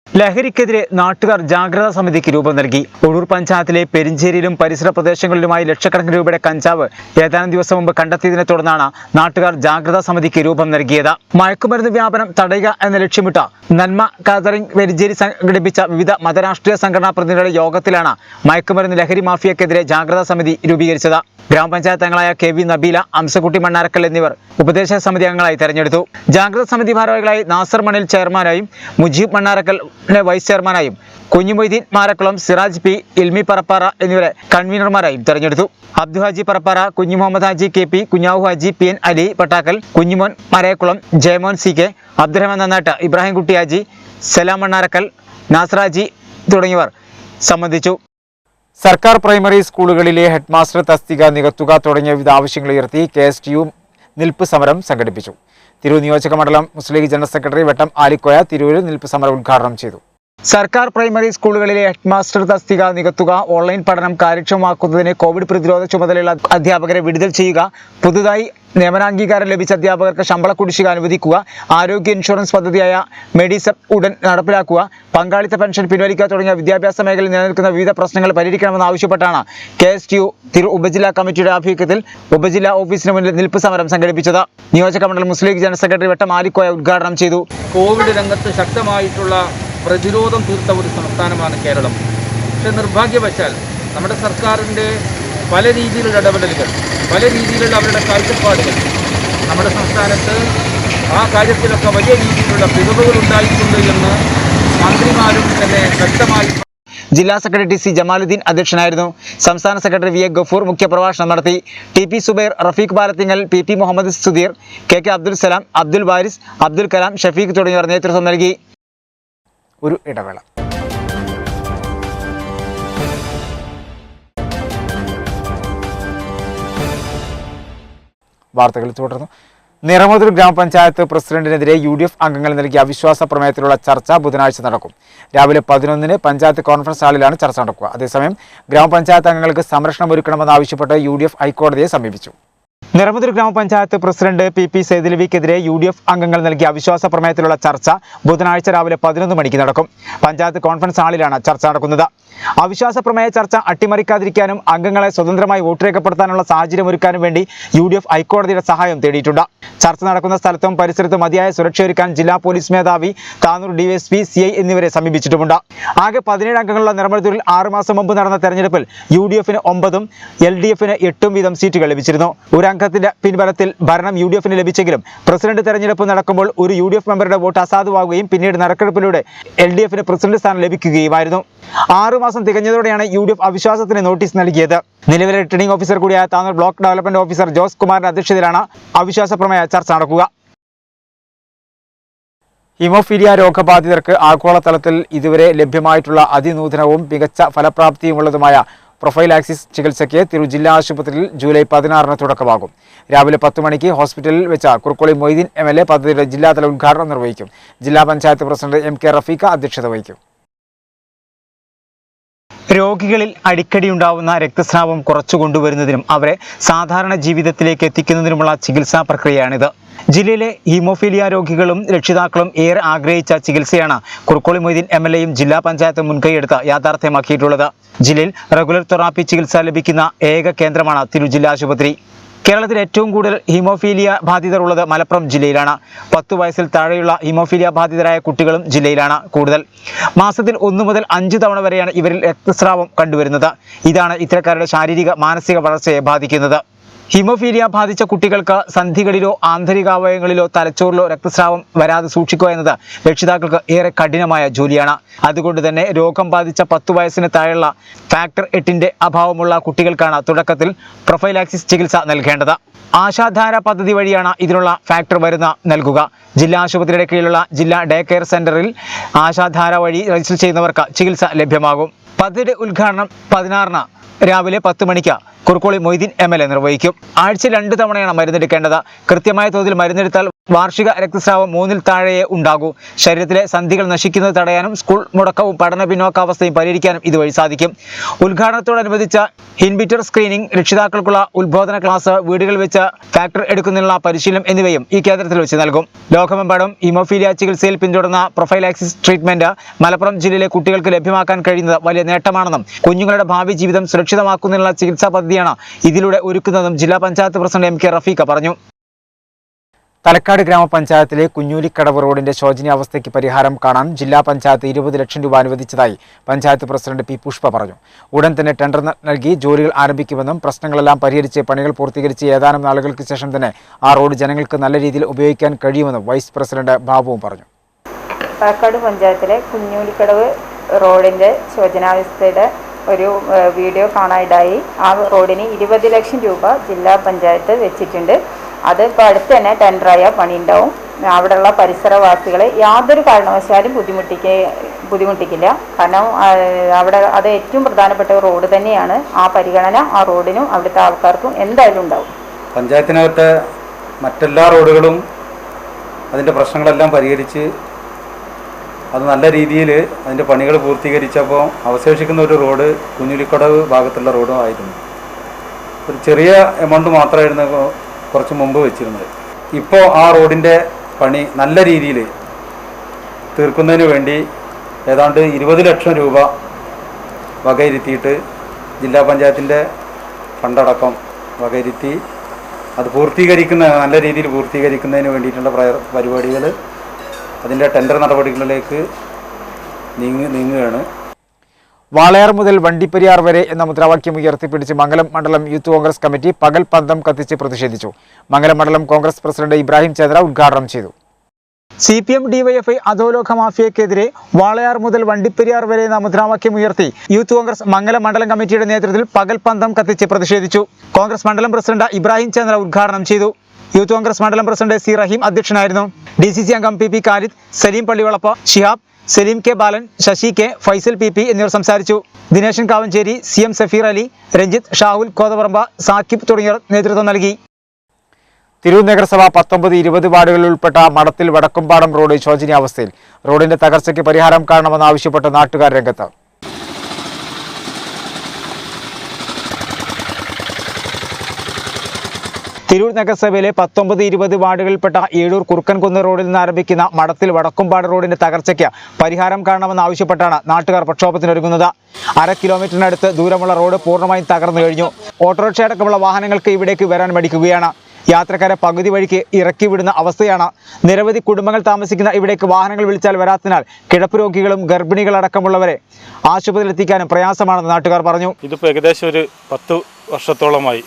ലഹരിക്കെതിരെ നാട്ടുകാർ ജാഗ്രതാ സമിതിക്ക് രൂപം നൽകി. ഒഴൂർ പഞ്ചായത്തിലെ പെരിഞ്ചേരിയിലും പരിസര പ്രദേശങ്ങളിലുമായി ലക്ഷക്കണക്കിന് രൂപയുടെ കഞ്ചാവ് ഏതാനും ദിവസം മുമ്പ് കണ്ടെത്തിയതിനെ തുടർന്നാണ് നാട്ടുകാർ ജാഗ്രതാ സമിതിക്ക് രൂപം നൽകിയത്. മയക്കുമരുന്ന് വ്യാപനം തടയുക എന്ന ലക്ഷ്യമിട്ട നന്മ കാതറിംഗ് പെരിഞ്ചേരി സംഘടിപ്പിച്ച വിവിധ മതരാഷ്ട്രീയ സംഘടനാ പ്രതിനിധികളുടെ യോഗത്തിലാണ് മയക്കുമരുന്ന് ലഹരി മാഫിയക്കെതിരെ ജാഗ്രതാ സമിതി രൂപീകരിച്ചത്. ഗ്രാമപഞ്ചായത്ത് അംഗങ്ങളായ KV നബീല, അംസക്കുട്ടി മണ്ണാരക്കൽ എന്നിവർ ഉപദേശക സമിതി അംഗങ്ങളായി തെരഞ്ഞെടുത്തു. ജാഗ്രതാ സമിതി ഭാരവാഹികളായി നാസർ മണിൽ ചെയർമാനായും മുജീബ് മണ്ണാരക്കൽ വൈസ് ചെയർമാനായും കുഞ്ഞുമൊയ്തീൻ മാരക്കുളം, സിറാജ് P, ഇൽമി പറപ്പാറ എന്നിവരെ കൺവീനർമാരായും തെരഞ്ഞെടുത്തു. അബ്ദുഹാജി പറപ്പാറ, കുഞ്ഞു Muhammad Haji KP, Kunhavu Haji PN, Ali Pattakkal, Kunjumon മരയക്കുളം, Jayamon CK, Abdurahman നന്നാട്ട്, Ibrahim Kutty Haji, സലാം മണ്ണാരക്കൽ, നാസറാജി തുടങ്ങിയവർ സംബന്ധിച്ചു. സർക്കാർ പ്രൈമറി സ്കൂളുകളിലെ ഹെഡ്മാസ്റ്റർ തസ്തിക നികത്തുക തുടങ്ങിയ വിവിധ ആവശ്യങ്ങൾ ഉയർത്തി KSTU നിൽപ്പ് സമരം സംഘടിപ്പിച്ചു. തിരൂർ നിയോജക മണ്ഡലം മുസ്ലിം ലീഗ് ജനറൽ സെക്രട്ടറി വെട്ടം ആലിക്കോയ തിരൂരിൽ നിൽപ്പ് സമരം ഉദ്ഘാടനം ചെയ്തു. സർക്കാർ പ്രൈമറി സ്കൂളുകളിലെ ഹെഡ്മാസ്റ്റർ തസ്തിക നികത്തുക, ഓൺലൈൻ പഠനം കാര്യക്ഷമമാക്കുന്നതിന് കോവിഡ് പ്രതിരോധ ചുമതലയുള്ള അധ്യാപകരെ വിടുതൽ ചെയ്യുക, പുതുതായി നിയമനാംഗീകാരം ലഭിച്ച അധ്യാപകർക്ക് ശമ്പള കുടിശ്ശിക അനുവദിക്കുക, ആരോഗ്യ ഇൻഷുറൻസ് പദ്ധതിയായ മെഡിസെപ് ഉടൻ നടപ്പിലാക്കുക, പങ്കാളിത്ത പെൻഷൻ പിൻവലിക്കുക തുടങ്ങിയ വിദ്യാഭ്യാസ മേഖലയിൽ നിലനിൽക്കുന്ന വിവിധ പ്രശ്നങ്ങൾ പരിഹരിക്കണമെന്ന് ആവശ്യപ്പെട്ടാണ് KSTU തിരൂർ ഉപജില്ലാ കമ്മിറ്റിയുടെ ആഭിമുഖ്യത്തിൽ ഉപജില്ലാ ഓഫീസിന് മുന്നിൽ നിൽപ്പ് സമരം സംഘടിപ്പിച്ചത്. നിയോജക മണ്ഡലം മുസ്ലിം ലീഗ് ജനറൽ സെക്രട്ടറി വെട്ടം ആലിക്കോയ ഉദ്ഘാടനം ചെയ്തു. കോവിഡ് രംഗത്ത് ശക്തമായിട്ടുള്ള പ്രതിരോധം തീർത്ത ഒരു സംസ്ഥാനമാണ് കേരളം. പക്ഷേ നിർഭാഗ്യവശാൽ നമ്മുടെ സർക്കാരിൻ്റെ പല രീതിയിലുള്ള ഇടപെടലുകൾ, പല രീതിയിലുള്ള അവരുടെ കാഴ്ചപ്പാടുകൾ നമ്മുടെ സംസ്ഥാനത്ത് ആ കാര്യത്തിലൊക്കെ വലിയ രീതിയിലുള്ള പിഴവുകൾ ഉണ്ടായിട്ടുണ്ട് എന്ന് മന്ത്രിമാരും തന്നെ വ്യക്തമായി. ജില്ലാ സെക്രട്ടറി TC ജമാലുദ്ദീൻ അധ്യക്ഷനായിരുന്നു. സംസ്ഥാന സെക്രട്ടറി VA ഗഫൂർ മുഖ്യപ്രഭാഷണം നടത്തി. TP Zubair, Rafeeq Palathingal, PP Muhammad Sudheer, KK Abdul Salam, Abdul Waris, Abdul Kalam, Shafeeq തുടങ്ങിയവർ നേതൃത്വം നൽകി. ഒരു ഇടവേള. വാർത്തകൾ തുടർന്നു. നിറമൂതൂർ ഗ്രാമപഞ്ചായത്ത് പ്രസിഡന്റിനെതിരെ UDF അംഗങ്ങൾ നൽകിയ അവിശ്വാസ പ്രമേയത്തിലുള്ള ചർച്ച ബുധനാഴ്ച നടക്കും. രാവിലെ 11-ന് പഞ്ചായത്ത് കോൺഫറൻസ് ഹാളിലാണ് ചർച്ച നടക്കുക. അതേസമയം ഗ്രാമപഞ്ചായത്ത് അംഗങ്ങൾക്ക് സംരക്ഷണം ഒരുക്കണമെന്നാവശ്യപ്പെട്ട് UDF ഹൈക്കോടതിയെ സമീപിച്ചു. നിറമൂതൂർ ഗ്രാമപഞ്ചായത്ത് പ്രസിഡന്റ് PP സൈദലവിക്കെതിരെ UDF അംഗങ്ങൾ നൽകിയ അവിശ്വാസ പ്രമേയത്തിലുള്ള ചർച്ച ബുധനാഴ്ച രാവിലെ 11 മണിക്ക് നടക്കും. പഞ്ചായത്ത് കോൺഫറൻസ് ഹാളിലാണ് ചർച്ച നടക്കുന്നത്. അവിശ്വാസ പ്രമേയ ചർച്ച അട്ടിമറിക്കാതിരിക്കാനും അംഗങ്ങളെ സ്വതന്ത്രമായി വോട്ട് രേഖപ്പെടുത്താനുള്ള സാഹചര്യം ഒരുക്കാനും വേണ്ടി UDF ഹൈക്കോടതിയുടെ സഹായം തേടിയിട്ടുണ്ട്. ചർച്ച നടക്കുന്ന സ്ഥലത്തും പരിസരത്തും മതിയായ സുരക്ഷയൊരുക്കാൻ ജില്ലാ പോലീസ് മേധാവി, താനൂർ DSP, CI എന്നിവരെ സമീപിച്ചിട്ടുമുണ്ട്. ആകെ 17 അംഗങ്ങളുള്ള നിറമൂതൂരിൽ 6 മാസം മുമ്പ് നടന്ന തെരഞ്ഞെടുപ്പിൽ UDFന് 9-ഉം LDFന് 8-ഉം വീതം സീറ്റുകൾ ലഭിച്ചിരുന്നു. ഒരംഗത്തിന്റെ പിൻബലത്തിൽ ഭരണം UDFന് ലഭിച്ചെങ്കിലും പ്രസിഡന്റ് തെരഞ്ഞെടുപ്പ് നടക്കുമ്പോൾ ഒരു UDF മെമ്പറുടെ വോട്ട് അസാധുവാകുകയും പിന്നീട് നറുക്കെടുപ്പിലൂടെ LDFന് പ്രസിഡന്റ് സ്ഥാനം ലഭിക്കുകയുമായിരുന്നു. 6 മാസം തികഞ്ഞതോടെയാണ് UDF അവിശ്വാസത്തിന് നോട്ടീസ് നൽകിയത്. നിലവിലെ റിട്ടേണിംഗ് ഓഫീസർ കൂടിയായ Tanur block development officer Jose കുമാറിന്റെ അധ്യക്ഷതയിലാണ് അവിശ്വാസ പ്രമേയ ചർച്ച നടക്കുക. ഹീമോഫീലിയ രോഗബാധിതർക്ക് ആഗോളതലത്തിൽ ഇതുവരെ ലഭ്യമായിട്ടുള്ള അതിനൂതനവും മികച്ച ഫലപ്രാപ്തിയുമുള്ളതുമായ പ്രൊഫൈലാക്സിസ് ചികിത്സയ്ക്ക് തിരൂർ ജില്ലാ ആശുപത്രിയിൽ ജൂലൈ 16-ന് തുടക്കമാകും. രാവിലെ 10 മണിക്ക് ഹോസ്പിറ്റലിൽ വെച്ച കുറുക്കോളി മൊയ്തീൻ MLA പദ്ധതിയുടെ ജില്ലാതല ഉദ്ഘാടനം നിർവഹിക്കും. ജില്ലാ പഞ്ചായത്ത് പ്രസിഡന്റ് MK റഫീഖ അധ്യക്ഷത വഹിക്കും. രോഗികളിൽ അടിക്കടി ഉണ്ടാവുന്ന രക്തസ്രാവം കുറച്ചു കൊണ്ടുവരുന്നതിനും അവരെ സാധാരണ ജീവിതത്തിലേക്ക് എത്തിക്കുന്നതിനുമുള്ള ചികിത്സാ പ്രക്രിയയാണിത്. ജില്ലയിലെ ഹീമോഫീലിയ രോഗികളും രക്ഷിതാക്കളും ഏറെ ആഗ്രഹിച്ച ചികിത്സയാണ് കുറുക്കോളി മൊയ്തീൻ MLAയും ജില്ലാ പഞ്ചായത്തും മുൻകൈയെടുത്ത് യാഥാർത്ഥ്യമാക്കിയിട്ടുള്ളത്. ജില്ലയിൽ റെഗുലർ തെറാപ്പി ചികിത്സ ലഭിക്കുന്ന ഏക കേന്ദ്രമാണ് തിരൂർ ജില്ലാ ആശുപത്രി. കേരളത്തിൽ ഏറ്റവും കൂടുതൽ ഹീമോഫീലിയ ബാധിതർ ഉള്ളത് മലപ്പുറം ജില്ലയിലാണ്. 10 വയസ്സിൽ താഴെയുള്ള ഹീമോഫീലിയ ബാധിതരായ കുട്ടികളും ജില്ലയിലാണ് കൂടുതൽ. മാസത്തിൽ 1 മുതൽ 5 തവണ വരെയാണ് ഇവരിൽ രക്തസ്രാവം കണ്ടുവരുന്നത്. ഇതാണ് ഇത്തരക്കാരുടെ ശാരീരിക മാനസിക വളർച്ചയെ ബാധിക്കുന്നത്. ഹീമോഫീലിയ ബാധിച്ച കുട്ടികൾക്ക് സന്ധികളിലോ ആന്തരികാവയവങ്ങളിലോ തലച്ചോറിലോ രക്തസ്രാവം വരാതെ സൂക്ഷിക്കുക എന്നത് രക്ഷിതാക്കൾക്ക് ഏറെ കഠിനമായ ജോലിയാണ്. അതുകൊണ്ട് തന്നെ രോഗം ബാധിച്ച 10 വയസ്സിന് താഴെയുള്ള ഫാക്ടർ 8ന്റെ അഭാവമുള്ള കുട്ടികൾക്കാണ് തുടക്കത്തിൽ പ്രൊഫൈലാക്സിസ് ചികിത്സ നൽകേണ്ടത്. ആശാധാര പദ്ധതി വഴിയാണ് ഇതിനുള്ള ഫാക്ടർ മരുന്ന് നൽകുക. ജില്ലാ ആശുപത്രിയുടെ കീഴിലുള്ള ജില്ലാ ഡേ കെയർ സെന്ററിൽ ആശാധാര വഴി രജിസ്റ്റർ ചെയ്യുന്നവർക്ക് ചികിത്സ ലഭ്യമാകും. പദ്ധതിയുടെ ഉദ്ഘാടനം 16-ന് രാവിലെ 10 മണിക്ക് കുറുക്കോളി മൊയ്തീൻ MLA നിർവഹിക്കും. ആഴ്ചയിൽ 2 തവണയാണ് മരുന്നെടുക്കേണ്ടത്. കൃത്യമായ തോതിൽ മരുന്നെടുത്താൽ വാർഷിക രക്തസ്രാവം 3-ൽ താഴെയേ ഉണ്ടാകൂ. ശരീരത്തിലെ സന്ധികൾ നശിക്കുന്നത് തടയാനും സ്കൂൾ മുടക്കവും പഠന പിന്നോക്കാവസ്ഥയും പരിഹരിക്കാനും ഇതുവഴി സാധിക്കും. ഉദ്ഘാടനത്തോടനുബന്ധിച്ച ഇൻവിറ്റർ സ്ക്രീനിംഗ്, രക്ഷിതാക്കൾക്കുള്ള ഉത്ബോധന ക്ലാസ്, വീടുകളിൽ വെച്ച് ഫാക്ടർ എടുക്കുന്നതിനുള്ള പരിശീലനം എന്നിവയും ഈ കേന്ദ്രത്തിൽ വെച്ച് നൽകും. ലോകമെമ്പാടും ഹീമോഫീലിയ ചികിത്സയിൽ പിന്തുടർന്ന പ്രൊഫൈലാക്സിസ് ട്രീറ്റ്മെന്റ് മലപ്പുറം ജില്ലയിലെ കുട്ടികൾക്ക് ലഭ്യമാക്കാൻ കഴിയുന്നത് വലിയ നേട്ടമാണെന്നും കുഞ്ഞുങ്ങളുടെ ഭാവി ജീവിതം സുരക്ഷിതമാക്കുന്നതിനുള്ള ചികിത്സാ പദ്ധതിയാണ് ഇതിലൂടെ ഒരുക്കുന്നതെന്നും ജില്ലാ പഞ്ചായത്ത് പ്രസിഡന്റ് MK റഫീഖ പറഞ്ഞു. തലക്കാട് ഗ്രാമപഞ്ചായത്തിലെ കുഞ്ഞൂലിക്കടവ് റോഡിന്റെ ശോചനീയാവസ്ഥയ്ക്ക് പരിഹാരം കാണാൻ ജില്ലാ പഞ്ചായത്ത് 20 ലക്ഷം രൂപ അനുവദിച്ചതായി പഞ്ചായത്ത് പ്രസിഡന്റ് P. പുഷ്പ പറഞ്ഞു. ഉടൻ തന്നെ ടെൻഡർ നൽകി ജോലികൾ ആരംഭിക്കുമെന്നും പ്രശ്നങ്ങളെല്ലാം പരിഹരിച്ച് പണികൾ പൂർത്തീകരിച്ച് ഏതാനും നാളുകൾക്ക് ശേഷം തന്നെ ആ റോഡ് ജനങ്ങൾക്ക് നല്ല രീതിയിൽ ഉപയോഗിക്കാൻ കഴിയുമെന്നും വൈസ് പ്രസിഡന്റ് ബാബുവും പറഞ്ഞു. തലക്കാട് പഞ്ചായത്തിലെ കുഞ്ഞൂലിക്കടവ് റോഡിന്റെ ശോചനാവസ്ഥയുടെ ഒരു വീഡിയോ കാണാനിടയായി. ആ റോഡിന് 20 ലക്ഷം രൂപ ജില്ലാ പഞ്ചായത്ത് വെച്ചിട്ടുണ്ട്. അത് ഇപ്പോൾ അടുത്ത് തന്നെ ടെൻഡറായ പണി ഉണ്ടാവും. അവിടെയുള്ള പരിസരവാസികളെ യാതൊരു കാരണവശാലും ബുദ്ധിമുട്ടിക്കില്ല. കാരണം അവിടെ അത് ഏറ്റവും പ്രധാനപ്പെട്ട റോഡ് തന്നെയാണ്. ആ പരിഗണന ആ റോഡിനും അവിടുത്തെ ആൾക്കാർക്കും എന്തായാലും ഉണ്ടാവും. പഞ്ചായത്തിനകത്ത് മറ്റെല്ലാ റോഡുകളും അതിൻ്റെ പ്രശ്നങ്ങളെല്ലാം പരിഹരിച്ച് അത് നല്ല രീതിയിൽ അതിൻ്റെ പണികൾ പൂർത്തീകരിച്ചപ്പോൾ അവശേഷിക്കുന്ന ഒരു റോഡ് കുഞ്ഞുലിക്കടവ് ഭാഗത്തുള്ള റോഡും ആയിരുന്നു. ഒരു ചെറിയ എമൗണ്ട് മാത്രമായിരുന്നു കുറച്ച് മുമ്പ് വെച്ചിരുന്നത്. ഇപ്പോൾ ആ റോഡിൻ്റെ പണി നല്ല രീതിയിൽ തീർക്കുന്നതിന് വേണ്ടി ഏതാണ്ട് 20 ലക്ഷം രൂപ വകയിരുത്തിയിട്ട് ജില്ലാ പഞ്ചായത്തിൻ്റെ ഫണ്ടടക്കം വകയിരുത്തി അത് നല്ല രീതിയിൽ പൂർത്തീകരിക്കുന്നതിന് വേണ്ടിയിട്ടുള്ള പരിപാടികൾ അതിൻ്റെ ടെൻഡർ നടപടികളിലേക്ക് നീങ്ങുകയാണ്. വാളയാർ മുതൽ വണ്ടിപ്പെരിയാർ വരെ എന്ന മുദ്രാവാക്യം ഉയർത്തിപ്പിടിച്ച് മംഗലം മണ്ഡലം യൂത്ത് കോൺഗ്രസ് കമ്മിറ്റി പകൽ പന്തം കത്തിച്ച് പ്രതിഷേധിച്ചു. മംഗലം മണ്ഡലം കോൺഗ്രസ് പ്രസിഡന്റ് ഇബ്രാഹിം ചേദ്ര ഉദ്ഘാടനം ചെയ്തു. CPM DYFI അധോലോക മാഫിയക്കെതിരെ വാളയാർ മുതൽ വണ്ടിപ്പെരിയാർ വരെ എന്ന മുദ്രാവാക്യം ഉയർത്തി യൂത്ത് കോൺഗ്രസ് മംഗലം മണ്ഡലം കമ്മിറ്റിയുടെ നേതൃത്വത്തിൽ പകൽ പന്തം കത്തിച്ച് പ്രതിഷേധിച്ചു. കോൺഗ്രസ് മണ്ഡലം പ്രസിഡന്റ് ഇബ്രാഹിം ചേദ്ര ഉദ്ഘാടനം ചെയ്തു. യൂത്ത് കോൺഗ്രസ് മണ്ഡലം പ്രസിഡന്റ് C. റഹീം അധ്യക്ഷനായിരുന്നു. DCC അംഗം PP ഖാലിദ്, സലീം പള്ളിവളപ്പ്, ഷിഹാബ്, സലീം K. ബാലൻ, ശശി K, ഫൈസൽ PP എന്നിവർ സംസാരിച്ചു. ദിനേശൻ കാവഞ്ചേരി, CM സഫീർ അലി, രഞ്ജിത്ത്, ഷാഹുൽ കോതപറമ്പ, സാക്കിബ് തുടങ്ങിയവർ നേതൃത്വം നൽകി. തിരൂർ നഗരസഭ 19-20 വാർഡുകളിൽ ഉൾപ്പെട്ട മടത്തിൽ വടക്കുംപാടം റോഡ് ശോചനീയാവസ്ഥയിൽ. റോഡിന്റെ തകർച്ചയ്ക്ക് പരിഹാരം കാണണമെന്നാവശ്യപ്പെട്ട് നാട്ടുകാർ രംഗത്ത്. തിരൂർ നഗരസഭയിലെ 19-20 വാർഡുകളിൽപ്പെട്ട ഏഴൂർ കുറുക്കൻകുന്ന് റോഡിൽ നിന്ന് ആരംഭിക്കുന്ന മടത്തിൽ വടക്കുംപാട് റോഡിന്റെ തകർച്ചയ്ക്ക് പരിഹാരം കാണണമെന്നാവശ്യപ്പെട്ടാണ് നാട്ടുകാർ പ്രക്ഷോഭത്തിനൊരുങ്ങുന്നത്. 1/2 കിലോമീറ്ററിനടുത്ത് ദൂരമുള്ള റോഡ് പൂർണ്ണമായും തകർന്നു കഴിഞ്ഞു. ഓട്ടോറിക്ഷ അടക്കമുള്ള വാഹനങ്ങൾക്ക് ഇവിടേക്ക് വരാൻ മടിക്കുകയാണ്. യാത്രക്കാരെ പകുതി വഴിക്ക് ഇറക്കി വിടുന്ന അവസ്ഥയാണ്. നിരവധി കുടുംബങ്ങൾ താമസിക്കുന്ന ഇവിടേക്ക് വാഹനങ്ങൾ വിളിച്ചാൽ വരാത്തതിനാൽ കിടപ്പ് രോഗികളും ഗർഭിണികളടക്കമുള്ളവരെ ആശുപത്രിയിൽ എത്തിക്കാനും പ്രയാസമാണെന്ന് നാട്ടുകാർ പറഞ്ഞു. ഇതിപ്പോൾ ഏകദേശം ഒരു 10 വർഷത്തോളമായി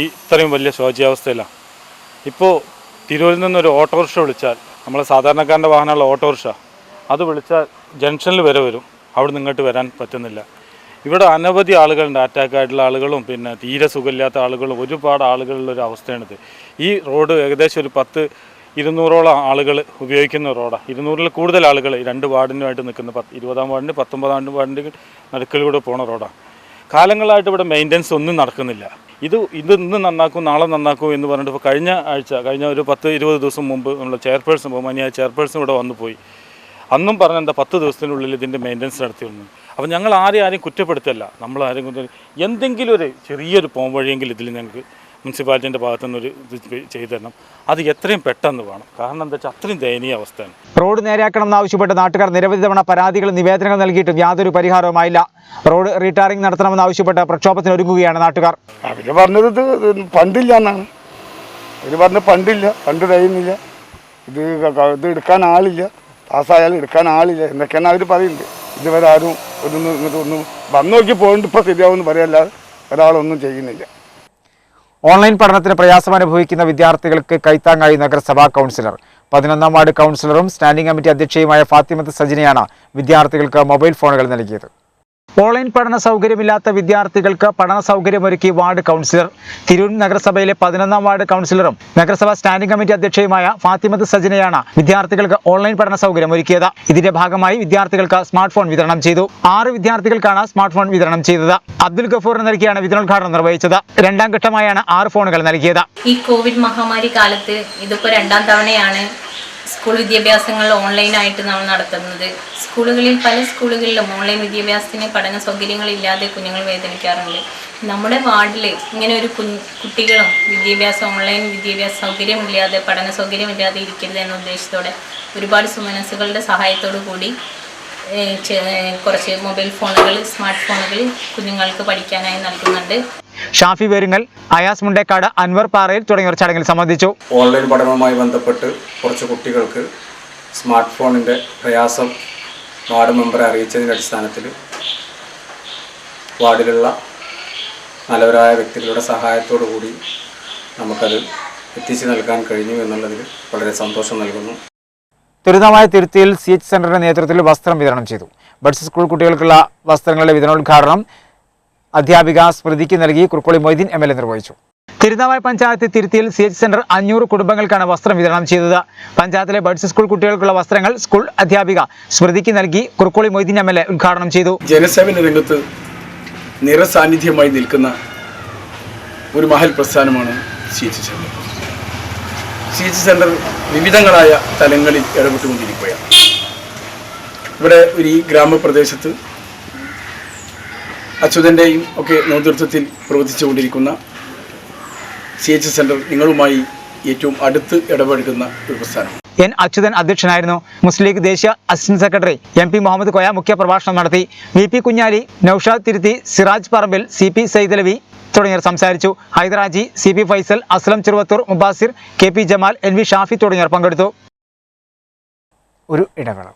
ഇത്രയും വലിയ ശോചനീയാവസ്ഥയിലാണ്. ഇപ്പോൾ തിരൂരിൽ നിന്നൊരു ഓട്ടോറിക്ഷ വിളിച്ചാൽ, നമ്മൾ സാധാരണക്കാരൻ്റെ വാഹനമുള്ള ഓട്ടോറിക്ഷ അത് വിളിച്ചാൽ ജംഗ്ഷനിൽ വരെ വരും, അവിടെ നിന്ന് ഇങ്ങോട്ട് വരാൻ പറ്റുന്നില്ല. ഇവിടെ അനവധി ആളുകളുണ്ട്, അറ്റാക്കായിട്ടുള്ള ആളുകളും പിന്നെ തീരെ സുഖമില്ലാത്ത ആളുകളും ഒരുപാട് ആളുകളുള്ളൊരു അവസ്ഥയാണിത്. ഈ റോഡ് ഏകദേശം ഒരു 10-200ഓളം ആളുകൾ ഉപയോഗിക്കുന്ന റോഡാണ്. 200-ൽ കൂടുതൽ ആളുകൾ ഈ 2 വാർഡിനുമായിട്ട് നിൽക്കുന്ന 20-ാം വാർഡിൻ്റെ 19-ാം വാർഡിൻ്റെ നടുക്കിലൂടെ പോണ റോഡാണ്. കാലങ്ങളായിട്ട് ഇവിടെ മെയിൻ്റനൻസ് ഒന്നും നടക്കുന്നില്ല. ഇത് ഇന്ന് നന്നാക്കും നാളെ നന്നാക്കും എന്ന് പറഞ്ഞിട്ട് ഇപ്പോൾ കഴിഞ്ഞ ഒരു 10-20 ദിവസം മുമ്പ് നമ്മൾ ചെയർപേഴ്സൺ ബഹുമാനിയായ ചെയർപേഴ്സൺ ഇവിടെ വന്നു പോയി. അന്നും പറഞ്ഞെന്താ 10 ദിവസത്തിനുള്ളിൽ ഇതിൻ്റെ മെയിൻ്റനൻസ് നടത്തിയിരുന്നു. അപ്പോൾ ഞങ്ങൾ ആരെയും കുറ്റപ്പെടുത്തല്ല. നമ്മൾ എന്തെങ്കിലും ഒരു ചെറിയൊരു പോംവഴിയെങ്കിലും ഇതിൽ ഞങ്ങൾക്ക് മുനിസിപ്പാലിറ്റിൻ്റെ ഭാഗത്തുനിന്നൊരു ഇത് ചെയ്തു തരണം. അത് എത്രയും പെട്ടെന്ന് വേണം. കാരണം എന്താ വെച്ചാൽ അത്രയും ദയനീയ അവസ്ഥയാണ്. റോഡ് നേരെയാക്കണമെന്നാവശ്യപ്പെട്ട് നാട്ടുകാർ നിരവധി തവണ പരാതികൾ നിവേദനങ്ങൾ നൽകിയിട്ടും യാതൊരു പരിഹാരവുമായില്ല. റോഡ് റീടാറിംഗ് നടത്തണമെന്നാവശ്യപ്പെട്ട് പ്രക്ഷോഭത്തിനൊരുങ്ങുകയാണ് നാട്ടുകാർ. അവർ പറഞ്ഞത് ഇത് ഫണ്ടില്ല എന്നാണ്. അവർ പറഞ്ഞ ഫണ്ടില്ല, ഫണ്ട് കഴിയുന്നില്ല, ഇത് എടുക്കാൻ ആളില്ല, പാസ്സായാലും എടുക്കാൻ ആളില്ല എന്നൊക്കെയാണ് അവർ പറയുന്നത്. ഇതുവരെ ആരും ഒന്നും വന്നു നോക്കി പോയിട്ട് ഇപ്പോൾ ശരിയാവുമെന്ന് പറയല്ലാതെ ഒരാളൊന്നും ചെയ്യുന്നില്ല. ഓൺലൈൻ പഠനത്തിന് പ്രയാസം അനുഭവിക്കുന്ന വിദ്യാർത്ഥികൾക്ക് കൈത്താങ്ങായി നഗരസഭാ കൗൺസിലർ. 11ാം വാർഡ് കൗൺസിലറും സ്റ്റാൻഡിംഗ് കമ്മിറ്റി അധ്യക്ഷയുമായ ഫാത്തിമത്ത് സജിനയാണ് വിദ്യാർത്ഥികൾക്ക് മൊബൈൽ ഫോണുകൾ നൽകിയത്. ഓൺലൈൻ പഠന സൗകര്യമില്ലാത്ത വിദ്യാർത്ഥികൾക്ക് പഠന സൗകര്യമൊരുക്കി വാർഡ് കൗൺസിലർ. തിരൂർ നഗരസഭയിലെ 11ാം വാർഡ് കൗൺസിലറും നഗരസഭാ സ്റ്റാൻഡിംഗ് കമ്മിറ്റി അധ്യക്ഷയുമായ ഫാത്തിമത്ത് സജിനയാണ് വിദ്യാർത്ഥികൾക്ക് ഓൺലൈൻ പഠന സൗകര്യം ഒരുക്കിയത്. ഇതിന്റെ ഭാഗമായി വിദ്യാർത്ഥികൾക്ക് സ്മാർട്ട് ഫോൺ വിതരണം ചെയ്തു. 6 വിദ്യാർത്ഥികൾക്കാണ് സ്മാർട്ട് ഫോൺ വിതരണം ചെയ്തത്. അബ്ദുൽ ഗഫൂറിന് നൽകിയാണ് വിതരണോദ്ഘാടനം നിർവഹിച്ചത്. 2ാം ഘട്ടമായാണ് 6 ഫോണുകൾ നൽകിയത്. ഈ കോവിഡ് മഹാമാരി കാലത്ത് ഇതിപ്പോൾ 2ാം തവണയാണ് സ്കൂൾ വിദ്യാഭ്യാസങ്ങൾ ഓൺലൈനായിട്ട് നമ്മൾ നടത്തുന്നത്. പല സ്കൂളുകളിലും ഓൺലൈൻ വിദ്യാഭ്യാസത്തിന് പഠന സൗകര്യങ്ങളില്ലാതെ കുഞ്ഞുങ്ങൾ വേദനിക്കാറുണ്ട്. നമ്മുടെ വാർഡിൽ ഇങ്ങനെ ഒരു കുട്ടികളും ഓൺലൈൻ വിദ്യാഭ്യാസ സൗകര്യമില്ലാതെ പഠന സൗകര്യമില്ലാതെ ഇരിക്കരുത് എന്ന ഉദ്ദേശത്തോടെ ഒരുപാട് സുമനസ്സുകളുടെ സഹായത്തോടു കൂടി കുറച്ച് മൊബൈൽ ഫോണുകൾ, സ്മാർട്ട് ഫോണുകൾ കുഞ്ഞുങ്ങൾക്ക് പഠിക്കാനായി നൽകുന്നുണ്ട്. ഷാഫി വേരുങ്ങൽ, അയാസ് മുണ്ടേക്കാട്, അൻവർ പാറയിൽ തുടങ്ങിയവർ ചടങ്ങിൽ സംബന്ധിച്ചു. ഓൺലൈൻ പഠനവുമായി ബന്ധപ്പെട്ട് കുറച്ച് കുട്ടികൾക്ക് സ്മാർട്ട് ഫോണിൻ്റെ പ്രയാസം വാർഡ് മെമ്പറെ അറിയിച്ചതിൻ്റെ അടിസ്ഥാനത്തിൽ വാർഡിലുള്ള നല്ലവരായ വ്യക്തികളുടെ സഹായത്തോടു കൂടി നമുക്കത് എത്തിച്ചു നൽകാൻ കഴിഞ്ഞു എന്നുള്ളതിൽ വളരെ സന്തോഷം നൽകുന്നു. ദുരിതമായ തിരുത്തിയിൽ CH സെന്ററിന്റെ നേതൃത്വത്തിൽ വസ്ത്രം വിതരണം ചെയ്തു. ബഡ്സ് സ്കൂൾ കുട്ടികൾക്കുള്ള വസ്ത്രങ്ങളുടെ വിതരണോദ്ഘാടനം അധ്യാപിക സ്മൃതിക്ക് നൽകി കുറുക്കോളി മൊയ്തീൻ MLA നിർവഹിച്ചു. തിരുനാവായ പഞ്ചായത്ത് തിരുത്തിയിൽ CH സെന്റർ 500 കുടുംബങ്ങൾക്കാണ് വസ്ത്രം വിതരണം ചെയ്തത്. പഞ്ചായത്തിലെ ബഡ്സ് സ്കൂൾ കുട്ടികൾക്കുള്ള വസ്ത്രങ്ങൾ സ്കൂൾ അധ്യാപിക സ്മൃതിക്ക് നൽകി കുറുക്കോളി മൊയ്തീൻ MLA ഉദ്ഘാടനം ചെയ്തു. ജനസേവന രംഗത്ത് നിറസാന്നിധ്യമായി നിൽക്കുന്ന ഒരു മഹൽ പ്രസ്ഥാനമാണ് CH സെന്റർ. CH സെന്റർ വിവിധങ്ങളായ തലങ്ങളിൽ ഇടപെട്ടുകൊണ്ടിരിക്കുകയാണ്. ഇവിടെ ഈ ഗ്രാമപ്രദേശത്ത് അച്യുതൻ്റെയും ഒക്കെ നേതൃത്വത്തിൽ പ്രവർത്തിച്ചുകൊണ്ടിരിക്കുന്ന CH സെന്റർ നിങ്ങളുമായി ഏറ്റവും അടുത്ത് ഇടപെടുന്ന ഒരു പ്രസ്ഥാനം. N. അച്യുതൻ അധ്യക്ഷനായിരുന്നു. മുസ്ലിം ലീഗ് ദേശീയ assistant secretary MP Muhammad Koya മുഖ്യപ്രഭാഷണം നടത്തി. VP കുഞ്ഞാലി, നൌഷാദ് തിരുത്തി, സിറാജ് പറമ്പിൽ, CP സൈദലവി തുടങ്ങിയവർ സംസാരിച്ചു. Haidaraji, CP Faisal, Aslam Cheruvathur, Mubasir, KP Jamal, NV Shafi തുടങ്ങിയവർ പങ്കെടുത്തു. ഒരു ഇടവേള.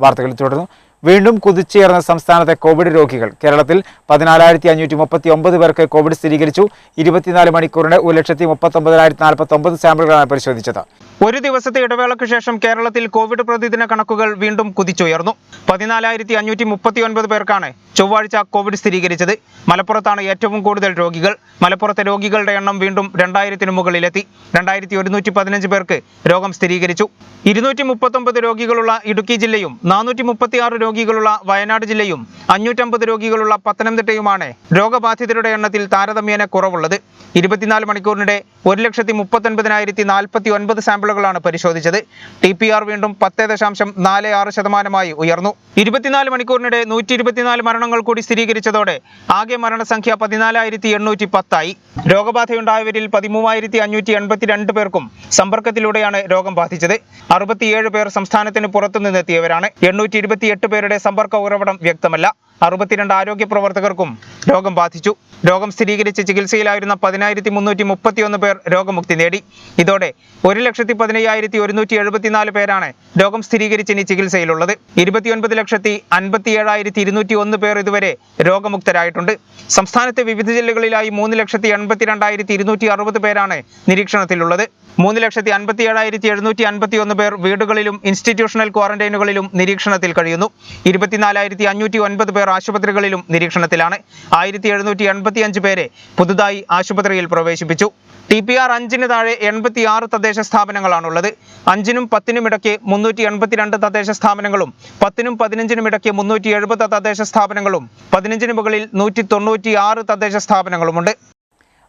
വാർത്തകൾ തുടർന്നു. വീണ്ടും കുതിച്ചുയർന്ന സംസ്ഥാനത്തെ കോവിഡ് രോഗികൾ. കേരളത്തിൽ 14,539 പേർക്ക് കോവിഡ് സ്ഥിരീകരിച്ചു. 24 മണിക്കൂറിന് 1,39,049 സാമ്പിളുകളാണ് പരിശോധിച്ചത്. ഒരു ദിവസത്തെ ഇടവേളയ്ക്ക് ശേഷം കേരളത്തിൽ കോവിഡ് പ്രതിദിന കണക്കുകൾ വീണ്ടും കുതിച്ചുയർന്നു. 14,539 പേർക്കാണ് ചൊവ്വാഴ്ച കോവിഡ് സ്ഥിരീകരിച്ചത്. മലപ്പുറത്താണ് ഏറ്റവും കൂടുതൽ രോഗികൾ. മലപ്പുറത്തെ രോഗികളുടെ എണ്ണം വീണ്ടും 2000-ന് മുകളിലെത്തി. 2115 പേർക്ക് രോഗം സ്ഥിരീകരിച്ചു. 239 രോഗികളുള്ള ഇടുക്കി ജില്ലയും 436 രോഗികളുള്ള വയനാട് ജില്ലയും 550 രോഗികളുള്ള പത്തനംതിട്ടയുമാണ് രോഗബാധിതരുടെ എണ്ണത്തിൽ താരതമ്യേന കുറവുള്ളത്. 24 മണിക്കൂറിനിടെ 1,39,049 സാമ്പിളുകളാണ് പരിശോധിച്ചത്. TPR വീണ്ടും 10.46% ഉയർന്നു. 24 മണിക്കൂറിനിടെ 124 മരണങ്ങൾ കൂടി സ്ഥിരീകരിച്ചതോടെ ആകെ മരണസംഖ്യ 14,810 രോഗബാധയുണ്ടായവരിൽ 13,582 പേർക്കും സമ്പർക്കത്തിലൂടെയാണ് രോഗം ബാധിച്ചത്. 67 പേർ സംസ്ഥാനത്തിന് പുറത്തുനിന്നെത്തിയവരാണ്. 828 പേരുടെ സമ്പർക്ക ഉറവിടം വ്യക്തമല്ല. 62 ആരോഗ്യ പ്രവർത്തകർക്കും രോഗം ബാധിച്ചു. രോഗം സ്ഥിരീകരിച്ച് ചികിത്സയിലായിരുന്ന 10,331 പേർ രോഗമുക്തി നേടി. ഇതോടെ 1,15,174 പേരാണ് രോഗം സ്ഥിരീകരിച്ച് ഇനി ചികിത്സയിലുള്ളത്. 29,57,201 പേർ ഇതുവരെ രോഗമുക്തരായിട്ടുണ്ട്. സംസ്ഥാനത്തെ വിവിധ ജില്ലകളിലായി 3,82,260 പേരാണ് നിരീക്ഷണത്തിലുള്ളത്. 3,57,751 പേർ വീടുകളിലും ഇൻസ്റ്റിറ്റ്യൂഷണൽ ക്വാറന്റൈനുകളിലും നിരീക്ഷണത്തിൽ കഴിയുന്നു. 24,509 പേർ ആശുപത്രികളിലും നിരീക്ഷണത്തിലാണ്. 1,785 പേരെ പുതുതായി ആശുപത്രിയിൽ പ്രവേശിപ്പിച്ചു. TPR 5-ന് താഴെ 86 തദ്ദേശ സ്ഥാപനങ്ങളാണുള്ളത്. 5-നും 10-നും ഇടയ്ക്ക് 382 തദ്ദേശ സ്ഥാപനങ്ങളും 10-നും 15-നും ഇടയ്ക്ക് 370 തദ്ദേശ സ്ഥാപനങ്ങളും 15-ന് മുകളിൽ 196 തദ്ദേശ സ്ഥാപനങ്ങളുമുണ്ട്.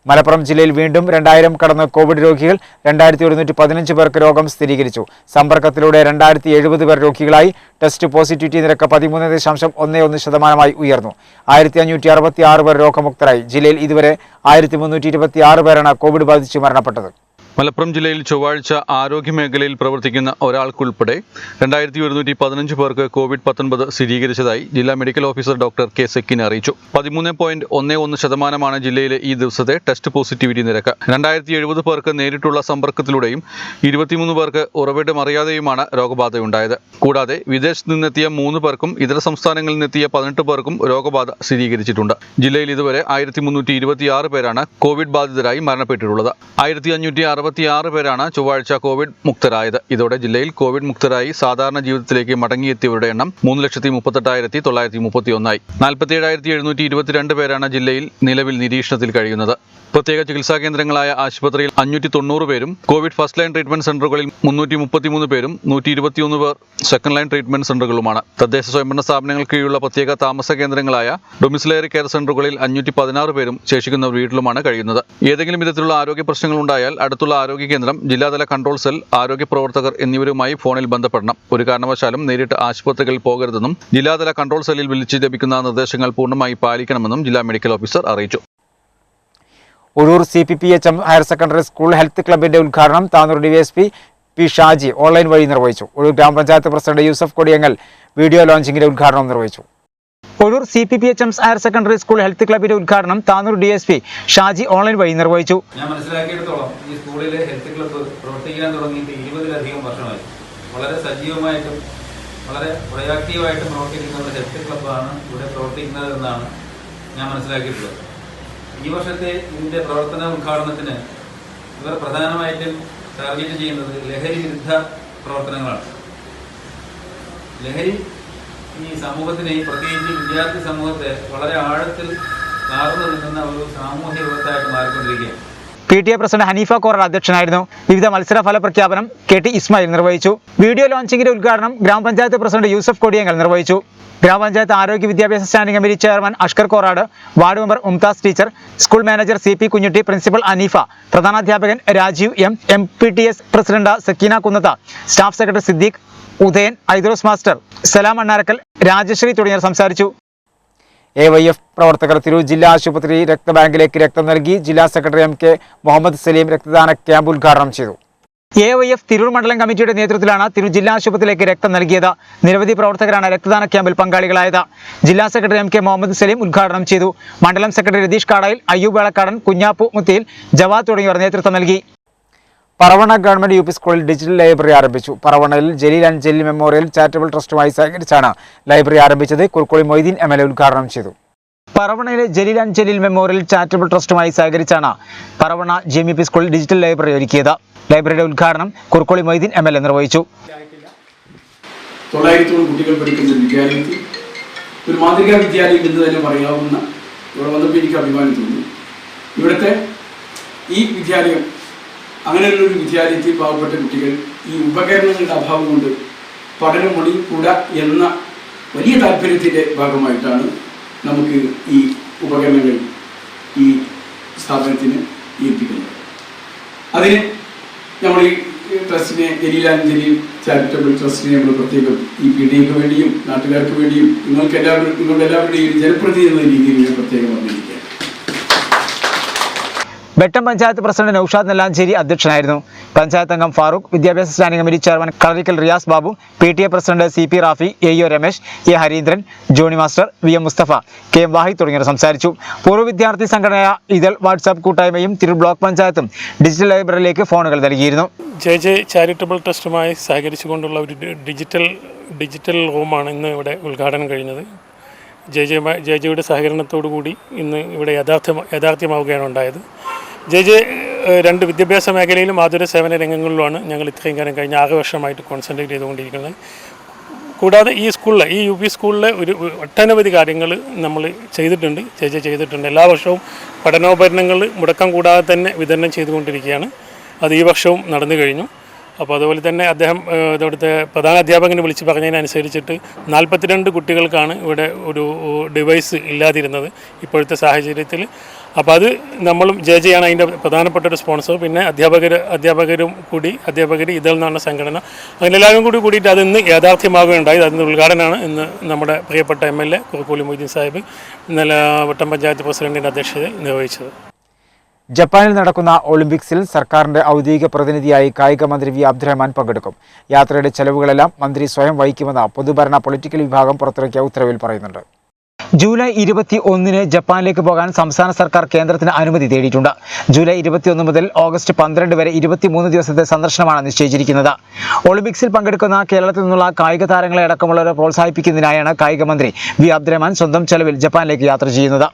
മലപ്പുറം ജില്ലയിൽ വീണ്ടും 2000 കടന്ന് കോവിഡ് രോഗികൾ. 2115 പേർക്ക് രോഗം സ്ഥിരീകരിച്ചു. സമ്പർക്കത്തിലൂടെ 2070 പേർ രോഗികളായി. ടെസ്റ്റ് പോസിറ്റിവിറ്റി നിരക്ക് 13.11% ഉയർന്നു. 1566 പേർ രോഗമുക്തരായി. ജില്ലയിൽ ഇതുവരെ 1326 പേരാണ് കോവിഡ് ബാധിച്ച് മരണപ്പെട്ടത്. മലപ്പുറം ജില്ലയിൽ ചൊവ്വാഴ്ച ആരോഗ്യ മേഖലയിൽ പ്രവർത്തിക്കുന്ന ഒരാൾക്കുൾപ്പെടെ 2115 പേർക്ക് COVID-19 സ്ഥിരീകരിച്ചതായി ജില്ലാ മെഡിക്കൽ ഓഫീസർ ഡോക്ടർ കെ സെക്കിൻ അറിയിച്ചു. 13.11% ജില്ലയിലെ ഈ ദിവസത്തെ ടെസ്റ്റ് പോസിറ്റിവിറ്റി നിരക്ക്. 2070 പേർക്ക് നേരിട്ടുള്ള സമ്പർക്കത്തിലൂടെയും 23 പേർക്ക് ഉറവിടം അറിയാതെയുമാണ് രോഗബാധയുണ്ടായത്. കൂടാതെ വിദേശത്ത് നിന്നെത്തിയ 3 പേർക്കും ഇതര സംസ്ഥാനങ്ങളിൽ നിന്നെത്തിയ 18 പേർക്കും രോഗബാധ സ്ഥിരീകരിച്ചിട്ടുണ്ട്. ജില്ലയിൽ ഇതുവരെ 1326 പേരാണ് കോവിഡ് ബാധിതരായി മരണപ്പെട്ടിട്ടുള്ളത്. 1566 പേരാണ് ചൊവ്വാഴ്ച കോവിഡ് മുക്തരായത്. ഇതോടെ ജില്ലയിൽ കോവിഡ് മുക്തരായി സാധാരണ ജീവിതത്തിലേക്ക് മടങ്ങിയെത്തിയവരുടെ എണ്ണം 3,38,931 ആയി. 47,722 പേരാണ് ജില്ലയിൽ നിലവിൽ നിരീക്ഷണത്തിൽ കഴിയുന്നത്. പ്രത്യേക ചികിത്സാ കേന്ദ്രങ്ങളായ ആശുപത്രിയിൽ 590 പേരും കോവിഡ് ഫസ്റ്റ് ലൈൻ ട്രീറ്റ്മെന്റ് സെന്ററുകളിൽ 333 പേരും 121 പേർ സെക്കൻഡ് ലൈൻ ട്രീറ്റ്മെന്റ് സെന്ററുകളുമാണ്. തദ്ദേശ സ്വയംഭരണ സ്ഥാപനങ്ങൾക്ക് കീഴിലുള്ള പ്രത്യേക താമസ കേന്ദ്രങ്ങളായ ഡൊമിസിലറി കെയർ സെന്ററുകളിൽ 516 പേരും ശേഷിക്കുന്നവർ വീട്ടിലുമാണ് കഴിയുന്നത്. ഏതെങ്കിലും വിധത്തിലുള്ള ആരോഗ്യ പ്രശ്നങ്ങൾ ഉണ്ടായാൽ അടുത്തുള്ള ആരോഗ്യ കേന്ദ്രം, ജില്ലാതല കൺട്രോൾ സെൽ, ആരോഗ്യ പ്രവർത്തകർ എന്നിവരുമായി ഫോണിൽ ബന്ധപ്പെടണം. ഒരു കാരണവശാലും നേരിട്ട് ആശുപത്രികളിൽ പോകരുതെന്നും ജില്ലാതല കൺട്രോൾ സെല്ലിൽ വിളിച്ച് ലഭിക്കുന്ന നിർദ്ദേശങ്ങൾ പൂർണ്ണമായി പാലിക്കണമെന്നും ജില്ലാ മെഡിക്കൽ ഓഫീസർ അറിയിച്ചു. Uzhoor CPPHM higher secondary school health ക്ലബിന്റെ ഉദ്ഘാടനം Tanur DSP P. Shaji online വഴി നിർവഹിച്ചു. ഉഴൂർ ഗ്രാമപഞ്ചായത്ത് പ്രസിഡന്റ് യൂസഫ് കൊടിയങ്ങൽ വീഡിയോ ലോഞ്ചിങ്ങിന്റെ ഉദ്ഘാടനം നിർവഹിച്ചു. Uzhoor CPPHM higher secondary school health ക്ലബിന്റെ ഉദ്ഘാടനം താനൂർ DSP ഷാജി ഓൺലൈൻ വഴി നിർവഹിച്ചു. ഞാൻ മനസ്സിലാക്കിയിടത്തോളം ഈ സ്കൂളിലെ ഹെൽത്ത് ക്ലബ്ബ് പ്രവർത്തിക്കാൻ തുടങ്ങിയിട്ട് 20-ലധികം വർഷമായി. വളരെ സജീവമായിട്ടും വളരെ പ്രൊയാക്റ്റീവായിട്ടും പ്രവർത്തിക്കുന്ന ഒരു ഹെൽത്ത് ക്ലബ്ബാണ് ഇവിടെ പ്രവർത്തിക്കുന്നത് എന്നാണ് ഞാൻ മനസ്സിലാക്കിയിട്ടുള്ളത്. ഈ വർഷത്തെ ഇതിൻ്റെ പ്രവർത്തന ഉദ്ഘാടനത്തിന് ഇവർ പ്രധാനമായിട്ടും ടാർഗറ്റ് ചെയ്യുന്നത് ലഹരി വിരുദ്ധ പ്രവർത്തനങ്ങളാണ്. ലഹരി ഈ സമൂഹത്തിനെ, പ്രത്യേകിച്ച് വിദ്യാർത്ഥി സമൂഹത്തെ വളരെ ആഴത്തിൽ കാർന്നു നിൽക്കുന്ന ഒരു സാമൂഹ്യ വിപത്തായിട്ട് മാറിക്കൊണ്ടിരിക്കുകയാണ്. PTA പ്രസിഡന്റ് ഹനീഫ കോറ അധ്യക്ഷനായിരുന്നു. വിവിധ മത്സര ഫല പ്രഖ്യാപനം KT ഇസ്മായിൽ നിർവഹിച്ചു. വീഡിയോ ലോഞ്ചിങ്ങിന്റെ ഉദ്ഘാടനം ഗ്രാമപഞ്ചായത്ത് പ്രസിഡന്റ് യൂസഫ് കൊടിയങ്ങൽ നിർവഹിച്ചു. ഗ്രാമപഞ്ചായത്ത് ആരോഗ്യ വിദ്യാഭ്യാസ standing committee chairman Ashkar Korad, ward member Mumtaz teacher, school manager CP Kunhutty, principal Aneefa, പ്രധാനാധ്യാപകൻ Rajeev MPTS president Sakkeena Kunnatha, staff secretary Siddique, Udayan, Aidros master, Salam Annarakkal, Rajasree തുടങ്ങിയവർ സംസാരിച്ചു. AYF പ്രവർത്തകർ തിരൂർ ജില്ലാ ആശുപത്രി രക്തബാങ്കിലേക്ക് രക്തം നൽകി. ജില്ലാ സെക്രട്ടറി MK മുഹമ്മദ് സലീം രക്തദാന ക്യാമ്പ് ഉദ്ഘാടനം ചെയ്തു. AYF തിരൂർ മണ്ഡലം കമ്മിറ്റിയുടെ നേതൃത്വത്തിലാണ് തിരൂർ ജില്ലാ ആശുപത്രിയിലേക്ക് രക്തം നൽകിയത്. നിരവധി പ്രവർത്തകരാണ് രക്തദാന ക്യാമ്പിൽ പങ്കാളികളായത്. ജില്ലാ സെക്രട്ടറി MK മുഹമ്മദ് സലീം ഉദ്ഘാടനം ചെയ്തു. മണ്ഡലം സെക്രട്ടറി രതീഷ് കാടായിൽ, അയ്യൂബ് വേളക്കാടൻ, കുഞ്ഞാപ്പു മുത്തിയിൽ, ജവാദ് തുടങ്ങിയവർ നേതൃത്വം നൽകി. പറവണ ഗവൺമെന്റ് UP സ്കൂളിൽ ഡിജിറ്റൽ ലൈബ്രറി ആരംഭിച്ചു. പറവണയിൽ Jaleel and Jaleel memorial charitable ട്രസ്റ്റുമായി സഹകരിച്ചാണ് ലൈബ്രറി ആരംഭിച്ചത്. കുർക്കോളി മൊയ്തീൻ MLA ഉദ്ഘാടനം ചെയ്തു. പറവണയിലെ Jaleel and Jaleel memorial charitable ട്രസ്റ്റുമായി സഹകരിച്ചാണ് പറവണ GMP സ്കൂളിൽ ഡിജിറ്റൽ ലൈബ്രറി ഒരുക്കിയത്. ലൈബ്രറിയുടെ ഉദ്ഘാടനം കുർക്കോളി മൊയ്തീൻ MLA നിർവഹിച്ചു. 900 കുട്ടികൾ പഠിക്കുന്ന വിദ്യാലയത്തിൽ ഒരു മാതൃകാ വിദ്യാലയം എന്ന് തന്നെ പറയാവുന്ന ഇവിടെ വന്നപ്പോൾ എനിക്ക് അഭിമാനം തോന്നി. ഇവിടുത്തെ ഈ വിദ്യാലയം, അങ്ങനെയുള്ളൊരു വിദ്യാലയത്തിൽ പാവപ്പെട്ട കുട്ടികൾ ഈ ഉപകരണങ്ങളുടെ അഭാവം കൊണ്ട് പഠനം മണിക്കൂട എന്ന വലിയ താല്പര്യത്തിൻ്റെ ഭാഗമായിട്ടാണ് നമുക്ക് ഈ ഉപകരണങ്ങൾ ഈ സ്ഥാപനത്തിന് ഏൽപ്പിക്കുന്നത്. അതിന് നമ്മൾ ഈ ട്രസ്റ്റിനെ, ജലീൽ ആൻഡ് ജലീൽ ചാരിറ്റബിൾ ട്രസ്റ്റിനെ നമ്മൾ പ്രത്യേകം ഈ PTA-ക്ക് വേണ്ടിയും നാട്ടുകാർക്ക് വേണ്ടിയും നിങ്ങളുടെ എല്ലാവരുടെയും ജനപ്രതിനിധി എന്ന രീതിയിൽ ഞാൻ പ്രത്യേകം വന്നിരിക്കുകയാണ്. ബെട്ടം പഞ്ചായത്ത് പ്രസിഡന്റ് നൌഷാദ് നെല്ലാഞ്ചേരി അധ്യക്ഷനായിരുന്നു. പഞ്ചായത്ത് അംഗം ഫാറൂഖ്, വിദ്യാഭ്യാസ standing committee chairman Kalarikkal Riyas Babu, PTA president CP Rafi, AO Ramesh, A Harindran, Johnny master, VM Mustafa, KM Wahid തുടങ്ങിയവർ സംസാരിച്ചു. പൂർവ്വ വിദ്യാർത്ഥി സംഘടനയായ ഇതൾ വാട്സാപ്പ് കൂട്ടായ്മയും തിരൂർ ബ്ലോക്ക് പഞ്ചായത്തും ഡിജിറ്റൽ ലൈബ്രറിയിലേക്ക് ഫോണുകൾ നൽകിയിരുന്നു. JJ ചാരിറ്റബിൾ ട്രസ്റ്റുമായി സഹകരിച്ചുകൊണ്ടുള്ള ഒരു ഡിജിറ്റൽ റൂമാണ് ഇന്ന് ഇവിടെ ഉദ്ഘാടനം കഴിഞ്ഞത്. JJയുടെ സഹകരണത്തോടു കൂടി ഇന്ന് ഇവിടെ യാഥാർത്ഥ്യമാവുകയാണ് ഉണ്ടായത്. JJ 2 വിദ്യാഭ്യാസ മേഖലയിലും ആതുര സേവന രംഗങ്ങളിലുമാണ് ഞങ്ങൾ ഇത്രയും കാലം കഴിഞ്ഞ 6 വർഷമായിട്ട് കോൺസെൻട്രേറ്റ് ചെയ്തുകൊണ്ടിരിക്കുന്നത്. കൂടാതെ ഈ സ്കൂളിലെ ഈ UP സ്കൂളിലെ ഒരു ഒട്ടനവധി കാര്യങ്ങൾ നമ്മൾ ചെയ്തിട്ടുണ്ട്. ചെയ്തിട്ടുണ്ട്. എല്ലാ വർഷവും പഠനോപകരണങ്ങൾ മുടക്കം കൂടാതെ തന്നെ വിതരണം ചെയ്തുകൊണ്ടിരിക്കുകയാണ്. അത് ഈ വർഷവും നടന്നു കഴിഞ്ഞു. അപ്പോൾ അതുപോലെ തന്നെ അദ്ദേഹം ഇവിടുത്തെ പ്രധാന അധ്യാപകനെ വിളിച്ച് പറഞ്ഞതിനനുസരിച്ചിട്ട് 42 കുട്ടികൾക്കാണ് ഇവിടെ ഒരു ഡിവൈസ് ഇല്ലാതിരുന്നത് ഇപ്പോഴത്തെ സാഹചര്യത്തിൽ. അപ്പോൾ അത് നമ്മളും JJയാണ് അതിൻ്റെ പ്രധാനപ്പെട്ട ഒരു സ്പോൺസർ. പിന്നെ അധ്യാപകരും കൂടി ഇതൽ എന്ന് പറഞ്ഞ സംഘടന, അങ്ങനെ എല്ലാവരും കൂടിയിട്ട് അത് ഇന്ന് യാഥാർത്ഥ്യമാകുകയുണ്ടായി. അതിൻ്റെ ഉദ്ഘാടനമാണ് ഇന്ന് നമ്മുടെ പ്രിയപ്പെട്ട MLA കുറുക്കോളി മൊയ്തീൻ സാഹിബ് ഇന്നലെ വട്ടം പഞ്ചായത്ത് പ്രസിഡന്റിൻ്റെ അധ്യക്ഷതയിൽ നിർവഹിച്ചത്. ജപ്പാനിൽ നടക്കുന്ന ഒളിമ്പിക്സിൽ സർക്കാരിന്റെ ഔദ്യോഗിക പ്രതിനിധിയായി കായിക മന്ത്രി വി അബ്ദുറഹ്മാൻ പങ്കെടുക്കും. യാത്രയുടെ ചെലവുകളെല്ലാം മന്ത്രി സ്വയം വഹിക്കുമെന്ന് പൊതുഭരണ പൊളിറ്റിക്കൽ വിഭാഗം പുറത്തിറക്കിയ ഉത്തരവിൽ പറയുന്നുണ്ട്. ജൂലൈ 21 ജപ്പാനിലേക്ക് പോകാൻ സംസ്ഥാന സർക്കാർ കേന്ദ്രത്തിന് അനുമതി തേടിയിട്ടുണ്ട്. ജൂലൈ 21 മുതൽ ഓഗസ്റ്റ് 12 വരെ 23 ദിവസത്തെ സന്ദർശനമാണ് നിശ്ചയിച്ചിരിക്കുന്നത്. ഒളിമ്പിക്സിൽ പങ്കെടുക്കുന്ന കേരളത്തിൽ നിന്നുള്ള കായിക താരങ്ങളെ അടക്കമുള്ളവരെ പ്രോത്സാഹിപ്പിക്കുന്നതിനായാണ് കായിക മന്ത്രി വി അബ്ദുറഹ്മാൻ സ്വന്തം ചെലവിൽ ജപ്പാനിലേക്ക് യാത്ര ചെയ്യുന്നത്.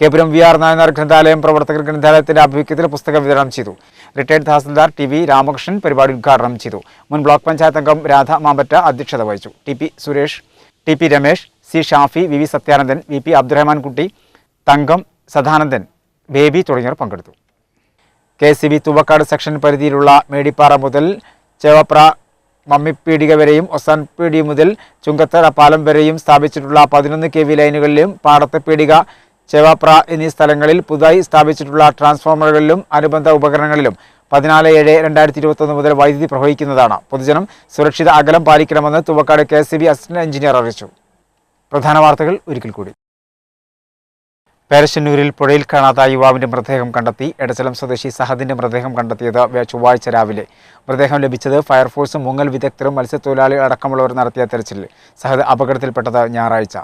കേപുരം VR നായനാർ ഗ്രന്ഥാലയം പ്രവർത്തകർ ഗ്രന്ഥാലയത്തിന്റെ ആഭിമുഖ്യത്തിൽ പുസ്തക വിതരണം ചെയ്തു. റിട്ടയർഡ് തഹസിൽദാർ TV രാമകൃഷ്ണൻ പരിപാടി ഉദ്ഘാടനം ചെയ്തു. മുൻ ബ്ലോക്ക് പഞ്ചായത്ത് അംഗം രാധ മാമ്പറ്റ അധ്യക്ഷത വഹിച്ചു. TP Suresh, TP Ramesh, C Shafi, VV Sathyanandan, VP Abdurahman കുട്ടി, തങ്കം, സദാനന്ദൻ, ബേബി തുടങ്ങിയവർ പങ്കെടുത്തു. KSCB തുവക്കാട് സെക്ഷൻ പരിധിയിലുള്ള മേടിപ്പാറ മുതൽ ചേവപ്ര മമ്മിപ്പീടിക വരെയും ഒസാൻപീടി മുതൽ ചുങ്കത്തറ പാലം വരെയും സ്ഥാപിച്ചിട്ടുള്ള 11 kV ലൈനുകളിലും പാടത്തെ പീടിക, ചേവാപ്ര എന്നീ സ്ഥലങ്ങളിൽ പുതുതായി സ്ഥാപിച്ചിട്ടുള്ള ട്രാൻസ്ഫോമറുകളിലും അനുബന്ധ ഉപകരണങ്ങളിലും 14/7/2021 മുതൽ വൈദ്യുതി പ്രവഹിക്കുന്നതാണ്. പൊതുജനം സുരക്ഷിത അകലം പാലിക്കണമെന്ന് തുവക്കാട് KSCB അസിസ്റ്റന്റ് എഞ്ചിനീയർ അറിയിച്ചു. പ്രധാന വാർത്തകൾ ഒരിക്കൽ കൂടി. പേരശ്ശന്നൂരിൽ പുഴയിൽ കാണാതായ യുവാവിന്റെ മൃതദേഹം കണ്ടെത്തി. എടച്ചലം സ്വദേശി സഹദിന്റെ മൃതദേഹം കണ്ടെത്തിയത് ചൊവ്വാഴ്ച രാവിലെ. മൃതദേഹം ലഭിച്ചത് ഫയർഫോഴ്സും മുങ്ങൽ വിദഗ്ധരും മത്സ്യത്തൊഴിലാളികൾ അടക്കമുള്ളവർ നടത്തിയ തെരച്ചിലിൽ. സഹദ് അപകടത്തിൽപ്പെട്ടത് ഞായറാഴ്ച.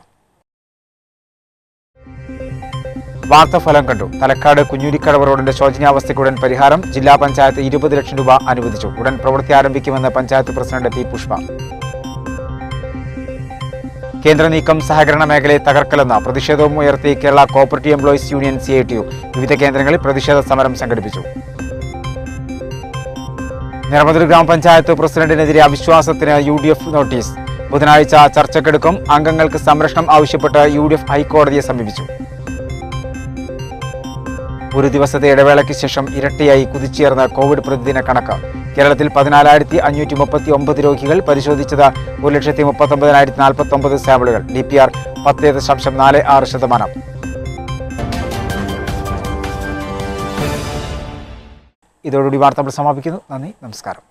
വാർത്താഫലം കണ്ടു. തലക്കാട് കുഞ്ഞൂരിക്കടവ് റോഡിന്റെ ശോചനീയാവസ്ഥയ്ക്ക് ഉടൻ പരിഹാരം. ജില്ലാ പഞ്ചായത്ത് 20 ലക്ഷം രൂപ അനുവദിച്ചു. ഉടൻ പ്രവൃത്തി ആരംഭിക്കുമെന്ന് പഞ്ചായത്ത് പ്രസിഡന്റ് P പുഷ്പ. കേന്ദ്ര നീക്കം സഹകരണ മേഖലയെ തകർക്കലെന്ന പ്രതിഷേധവും ഉയർത്തി Kerala cooperative employees union CITU വിവിധ കേന്ദ്രങ്ങളിൽ പ്രതിഷേധ സമരം സംഘടിപ്പിച്ചു. നിറമതുൽ ഗ്രാമപഞ്ചായത്ത് പ്രസിഡന്റിനെതിരെ അവിശ്വാസത്തിന് UDF നോട്ടീസ്. ബുധനാഴ്ച ചർച്ചയ്ക്കെടുക്കും. അംഗങ്ങൾക്ക് സംരക്ഷണം ആവശ്യപ്പെട്ട് UDF ഹൈക്കോടതിയെ സമീപിച്ചു. ഒരു ദിവസത്തെ ഇടവേളയ്ക്ക് ശേഷം ഇരട്ടിയായി കുതിച്ചുയർന്ന കോവിഡ് പ്രതിദിന കണക്ക്. കേരളത്തിൽ 14,539 രോഗികൾ. പരിശോധിച്ചത് 1,39,049 സാമ്പിളുകൾ. DPR 10.46%. ഇതോടുകൂടി വാർത്തകൾ സമാപിക്കുന്നു. നന്ദി, നമസ്കാരം.